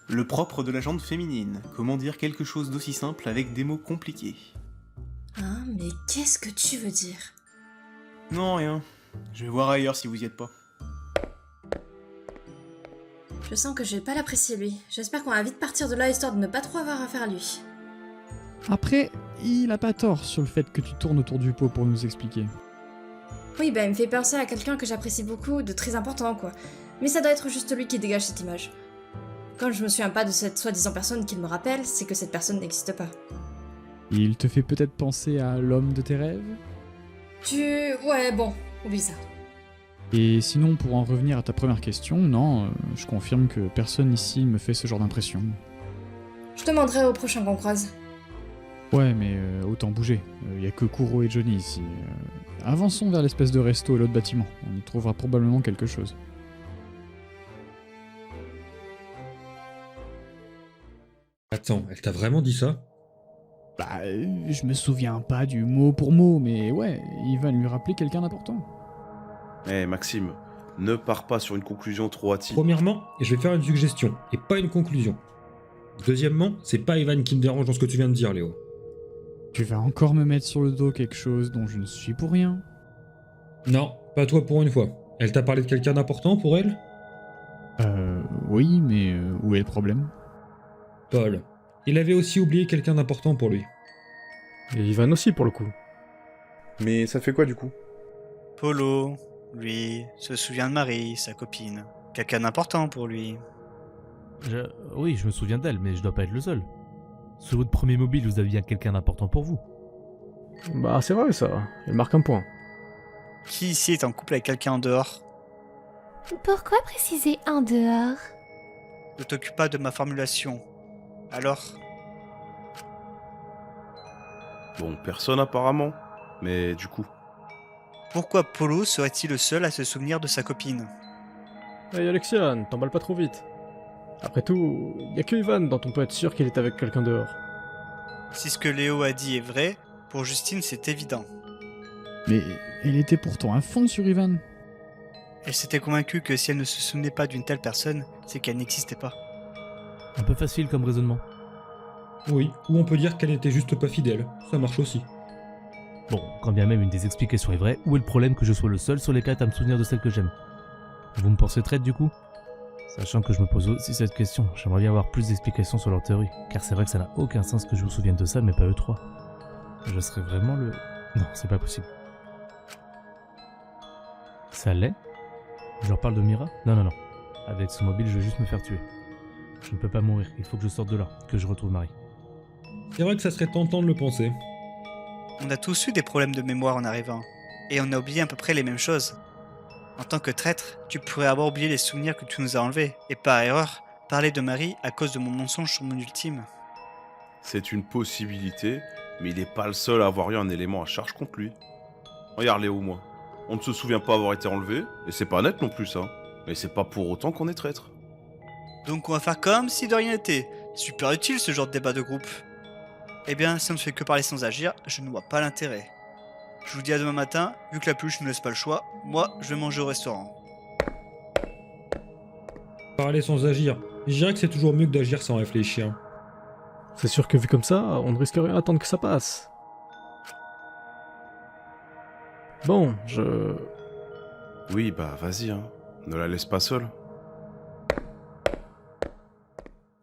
Speaker 17: Le propre de la jante féminine. Comment dire quelque chose d'aussi simple avec des mots compliqués?
Speaker 10: Hein, mais qu'est-ce que tu veux dire?
Speaker 17: Non, rien. Je vais voir ailleurs si vous y êtes pas.
Speaker 10: Je sens que je vais pas l'apprécier lui. J'espère qu'on va vite partir de là histoire de ne pas trop avoir affaire à lui.
Speaker 6: Après, il a pas tort sur le fait que tu tournes autour du pot pour nous expliquer.
Speaker 10: Oui, bah il me fait penser à quelqu'un que j'apprécie beaucoup, de très important quoi. Mais ça doit être juste lui qui dégage cette image. Quand je me souviens pas de cette soi-disant personne qu'il me rappelle, c'est que cette personne n'existe pas.
Speaker 6: Il te fait peut-être penser à l'homme de tes rêves?
Speaker 10: Ouais, bon, oublie ça.
Speaker 6: Et sinon, pour en revenir à ta première question, non, je confirme que personne ici me fait ce genre d'impression.
Speaker 10: Je te demanderai au prochain qu'on croise.
Speaker 6: Ouais, mais autant bouger. Y a que Kuro et Johnny ici. Avançons vers l'espèce de resto et l'autre bâtiment. On y trouvera probablement quelque chose.
Speaker 3: Attends, elle t'a vraiment dit ça?
Speaker 6: Bah, je me souviens pas du mot pour mot, mais ouais, il va lui rappeler quelqu'un d'important.
Speaker 5: Maxime, ne pars pas sur une conclusion trop hâtive.
Speaker 3: Premièrement, je vais faire une suggestion, et pas une conclusion. Deuxièmement, c'est pas Ivan qui me dérange dans ce que tu viens de dire, Léo.
Speaker 6: Tu vas encore me mettre sur le dos quelque chose dont je ne suis pour rien?
Speaker 3: Non, pas toi pour une fois. Elle t'a parlé de quelqu'un d'important pour elle?
Speaker 6: Oui, mais où est le problème?
Speaker 3: Paul. Il avait aussi oublié quelqu'un d'important pour lui.
Speaker 11: Et Ivan aussi pour le coup.
Speaker 12: Mais ça fait quoi du coup?
Speaker 4: Polo, lui, se souvient de Marie, sa copine. Quelqu'un d'important pour lui.
Speaker 9: Oui, je me souviens d'elle, mais je dois pas être le seul. Sur votre premier mobile, vous aviez quelqu'un d'important pour vous.
Speaker 11: Bah c'est vrai ça, elle marque un point.
Speaker 4: Qui ici est en couple avec quelqu'un en dehors?
Speaker 8: Pourquoi préciser en dehors?
Speaker 4: Ne t'occupe pas de ma formulation. Alors?
Speaker 5: Bon, personne apparemment. Mais du coup...
Speaker 4: Pourquoi Polo serait-il le seul à se souvenir de sa copine?
Speaker 11: Hey Alexian, t'emballes pas trop vite. Après tout, y a que Ivan dont on peut être sûr qu'il est avec quelqu'un dehors.
Speaker 4: Si ce que Léo a dit est vrai, pour Justine c'est évident.
Speaker 6: Mais elle était pourtant à fond sur Ivan.
Speaker 4: Elle s'était convaincue que si elle ne se souvenait pas d'une telle personne, c'est qu'elle n'existait pas.
Speaker 9: Un peu facile comme raisonnement.
Speaker 3: Oui, ou on peut dire qu'elle n'était juste pas fidèle. Ça marche aussi.
Speaker 9: Bon, quand bien même une des explications est vraie, où est le problème que je sois le seul sur les 4 à me souvenir de celle que j'aime? Vous me pensez traître du coup? Sachant que je me pose aussi cette question, j'aimerais bien avoir plus d'explications sur leur théorie, car c'est vrai que ça n'a aucun sens que je vous souvienne de ça, mais pas eux trois. Je serais vraiment le... Non, c'est pas possible. Ça l'est? Je leur parle de Mira? Non. Avec ce mobile, je vais juste me faire tuer. Je ne peux pas mourir, il faut que je sorte de là, que je retrouve Marie.
Speaker 3: C'est vrai que ça serait tentant de le penser.
Speaker 4: On a tous eu des problèmes de mémoire en arrivant, et on a oublié à peu près les mêmes choses. En tant que traître, tu pourrais avoir oublié les souvenirs que tu nous as enlevés, et par erreur, parler de Marie à cause de mon mensonge sur mon ultime.
Speaker 5: C'est une possibilité, mais il n'est pas le seul à avoir eu un élément à charge contre lui. Regarde Léo, moi. On ne se souvient pas avoir été enlevé, et c'est pas net non plus ça. Mais c'est pas pour autant qu'on est traître.
Speaker 4: Donc on va faire comme si de rien n'était. Super utile ce genre de débat de groupe. Eh bien, si on ne fait que parler sans agir, je ne vois pas l'intérêt. Je vous dis à demain matin, vu que la pluche ne laisse pas le choix, moi je vais manger au restaurant.
Speaker 3: Parler sans agir. Je dirais que c'est toujours mieux que d'agir sans réfléchir.
Speaker 11: C'est sûr que vu comme ça, on ne risque rien à attendre que ça passe. Bon,
Speaker 5: Oui, bah vas-y, hein. Ne la laisse pas seule.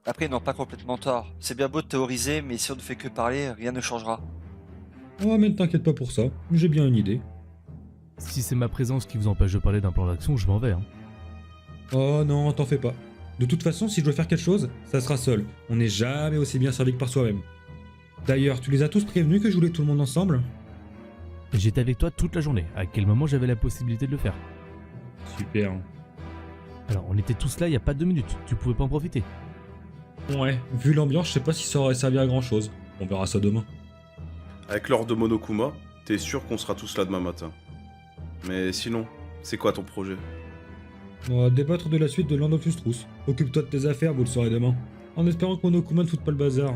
Speaker 7: Après, ils n'ont pas complètement tort. C'est bien beau de théoriser, mais si on ne fait que parler, rien ne changera.
Speaker 3: Oh, mais ne t'inquiète pas pour ça, j'ai bien une idée.
Speaker 9: Si c'est ma présence qui vous empêche de parler d'un plan d'action, je m'en vais, hein.
Speaker 3: Oh non, t'en fais pas. De toute façon, si je dois faire quelque chose, ça sera seul. On n'est jamais aussi bien servi que par soi-même. D'ailleurs, tu les as tous prévenus que je voulais tout le monde ensemble?
Speaker 9: J'étais avec toi toute la journée. À quel moment j'avais la possibilité de le faire?
Speaker 3: Super.
Speaker 9: Alors, on était tous là il y a pas 2 minutes. Tu pouvais pas en profiter?
Speaker 3: Ouais, vu l'ambiance, je sais pas si ça aurait servi à grand chose. On verra ça demain.
Speaker 5: Avec l'ordre de Monokuma, t'es sûr qu'on sera tous là demain matin. Mais sinon, c'est quoi ton projet?
Speaker 3: On va débattre de la suite de Land of Lustrous. Occupe-toi de tes affaires, vous le saurez demain. En espérant que Monokuma ne foute pas le bazar.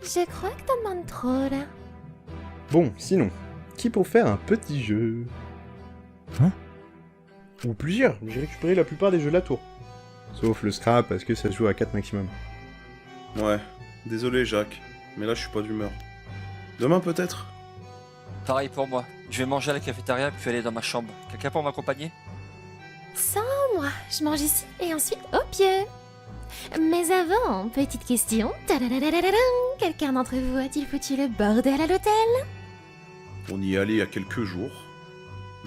Speaker 8: Je crois que t'en demandes trop, là.
Speaker 12: Bon, sinon, qui pour faire un petit jeu?
Speaker 9: Hein?
Speaker 12: Ou plusieurs, j'ai récupéré la plupart des jeux de la tour. Sauf le scrap, parce que ça se joue à 4 maximum.
Speaker 5: Ouais, désolé Jacques, mais là je suis pas d'humeur. Demain peut-être?
Speaker 7: Pareil pour moi. Je vais manger à la cafétéria puis aller dans ma chambre. Quelqu'un pour m'accompagner?
Speaker 8: Sans moi, je mange ici et ensuite au pied. Mais avant, petite question. Tadadadadadam. Quelqu'un d'entre vous a-t-il foutu le bordel à l'hôtel?
Speaker 5: On y est allé il y a quelques jours.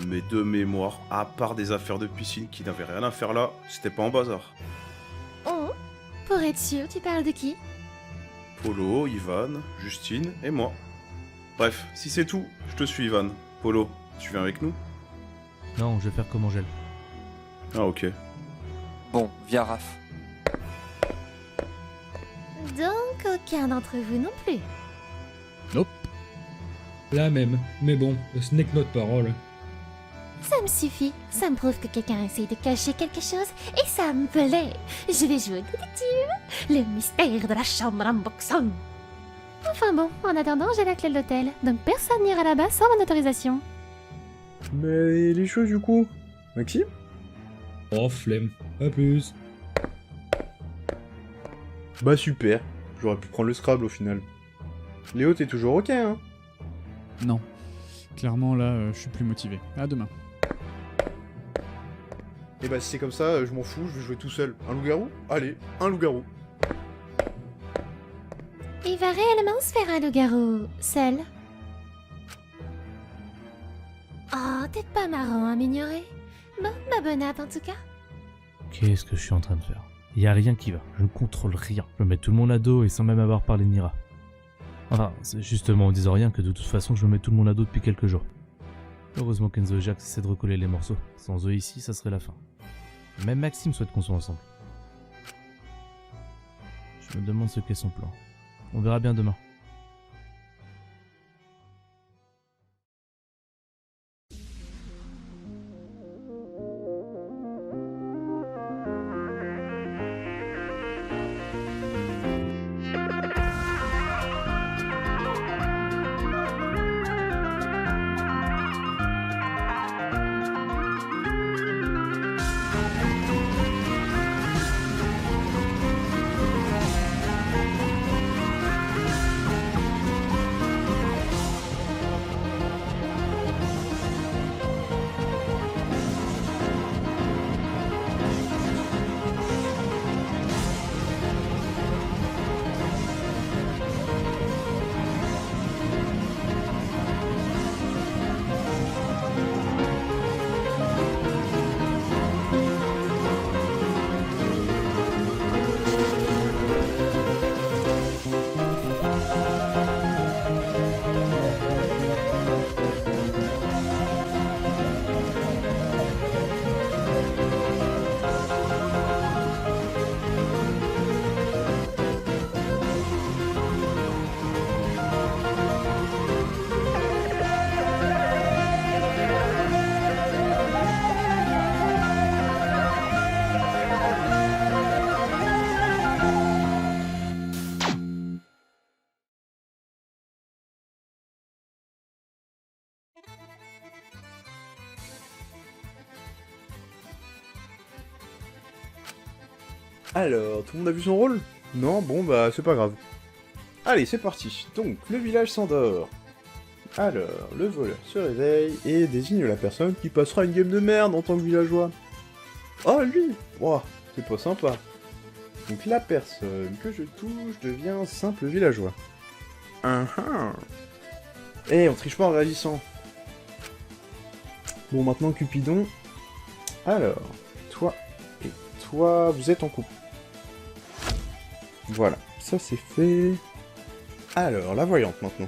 Speaker 5: Mais de mémoire, à part des affaires de piscine qui n'avaient rien à faire là, c'était pas en bazar.
Speaker 8: Oh, pour être sûr, tu parles de qui?
Speaker 5: Polo, Ivan, Justine et moi. Bref, si c'est tout, je te suis Ivan. Polo, tu viens avec nous?
Speaker 9: Non, je vais faire comme Angèle.
Speaker 5: Ah ok.
Speaker 7: Bon, viens Raph.
Speaker 8: Donc, aucun d'entre vous non plus.
Speaker 3: Nope. La même, mais bon, ce n'est que notre parole.
Speaker 8: Ça me suffit. Ça me prouve que quelqu'un essaye de cacher quelque chose et ça me plaît. Je vais jouer au détective. Le mystère de la chambre en boxon. Enfin bon, en attendant, j'ai la clé de l'hôtel, donc personne n'ira là-bas sans mon autorisation.
Speaker 12: Mais les choses du coup, Maxime?
Speaker 3: Oh, flemme. À plus.
Speaker 12: Bah super, j'aurais pu prendre le Scrabble au final. Léo, t'es toujours ok, hein?
Speaker 6: Non. Clairement, là, je suis plus motivé. À demain.
Speaker 12: Et bah si c'est comme ça, je m'en fous, je vais jouer tout seul. Un loup-garou? Allez, un loup-garou.
Speaker 8: Il va réellement se faire un loup-garou, seul. Oh, t'es pas marrant à m'ignorer. Bon, bah bonne app en tout cas.
Speaker 9: Qu'est-ce que je suis en train de faire? Y a rien qui va, je ne contrôle rien. Je me mets tout le monde à dos et sans même avoir parlé de Nira. Enfin, c'est justement en disant rien que de toute façon je me mets tout le monde à dos depuis quelques jours. Heureusement qu'Enzo et Jack essaient de recoller les morceaux. Sans eux ici, ça serait la fin. Même Maxime souhaite qu'on soit ensemble. Je me demande ce qu'est son plan. On verra bien demain.
Speaker 12: Alors, tout le monde a vu son rôle? Non? Bon bah c'est pas grave. Allez, c'est parti. Donc, le village s'endort. Alors, le voleur se réveille et désigne la personne qui passera une game de merde en tant que villageois. Oh, lui! Ouah, c'est pas sympa. Donc la personne que je touche devient simple villageois. Eh, on triche pas en réagissant. Bon, maintenant Cupidon. Alors, toi et toi, vous êtes en couple. Voilà, ça c'est fait. Alors, la voyante maintenant.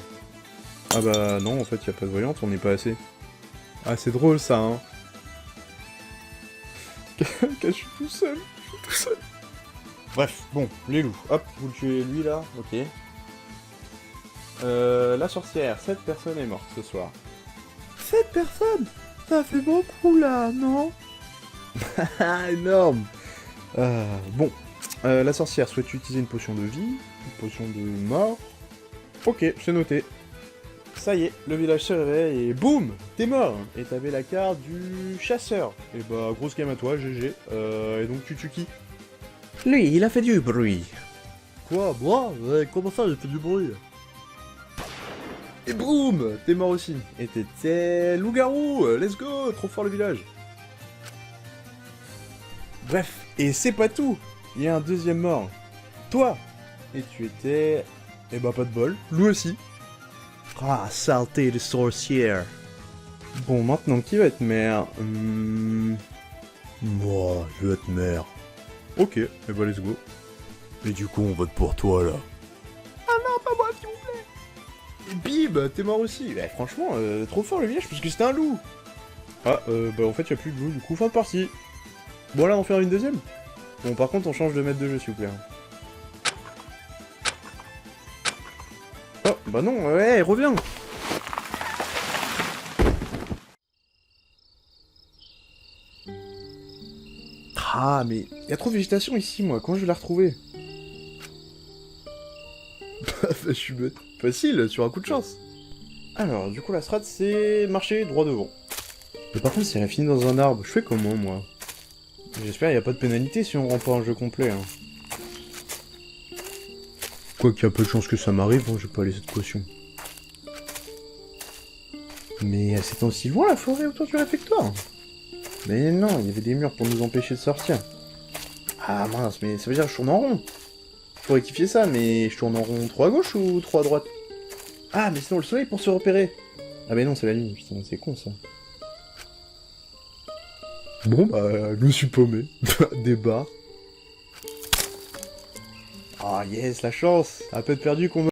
Speaker 12: Ah bah non, en fait, y a pas de voyante, on n'est pas assez. Ah, c'est drôle ça, hein. Je suis tout seul, Bref, bon, les loups. Hop, vous le tuez lui là, ok. La sorcière, 7 personnes est morte ce soir. 7 personnes? Ça fait beaucoup là, non? Énorme. Bon, la sorcière souhaite utiliser une potion de vie, une potion de mort. Ok, c'est noté. Ça y est, le village se réveille et boum, t'es mort. Et t'avais la carte du chasseur. Et bah, grosse game à toi, GG. Et donc tu tues qui?
Speaker 2: Lui, il a fait du bruit.
Speaker 12: Quoi? Moi? Comment ça, j'ai fait du bruit? Et boum, t'es mort aussi. Et t'étais loup-garou, let's go, trop fort le village. Bref, et c'est pas tout. Il y a un deuxième mort. Toi. Et tu étais... Eh bah pas de bol, Lou aussi.
Speaker 2: Ah, saleté de sorcière.
Speaker 12: Bon, maintenant, qui va être maire?
Speaker 18: Moi, je veux être maire.
Speaker 12: Ok, et bah let's go.
Speaker 18: Et du coup, on vote pour toi, là.
Speaker 12: Ah non, pas moi, s'il vous plaît. Et Bib, t'es mort aussi. Bah, franchement, trop fort le village, parce que c'était un loup. Ah, bah en fait, y'a plus de loup, du coup, fin de partie. Bon, là, on en fait une deuxième. Bon, par contre, on change de maître de jeu, s'il vous plaît. Oh, bah non, ouais, reviens. Ah, mais y a trop de végétation ici, moi. Comment je vais la retrouver? Bah, je suis bête. Facile, sur un coup de chance. Alors, du coup, la strat, c'est marcher droit devant. Mais par contre, si elle finit dans un arbre, je fais comment, moi? J'espère qu'il n'y a pas de pénalité si on rend pas un jeu complet. Hein. Quoi qu'il y a peu de chance que ça m'arrive, bon, je vais pas laisser de caution. Mais c'est aussi loin la forêt autour du réfectoire. Mais non, il y avait des murs pour nous empêcher de sortir. Ah mince, mais ça veut dire que je tourne en rond. Faut rectifier ça, mais je tourne en rond trop à gauche ou trop à droite? Ah, mais sinon le soleil pour se repérer. Ah mais non, c'est la nuit, putain, c'est con ça. Bon bah, je me suis paumé. Des barres. Ah yes, la chance. À peine perdu qu'on me...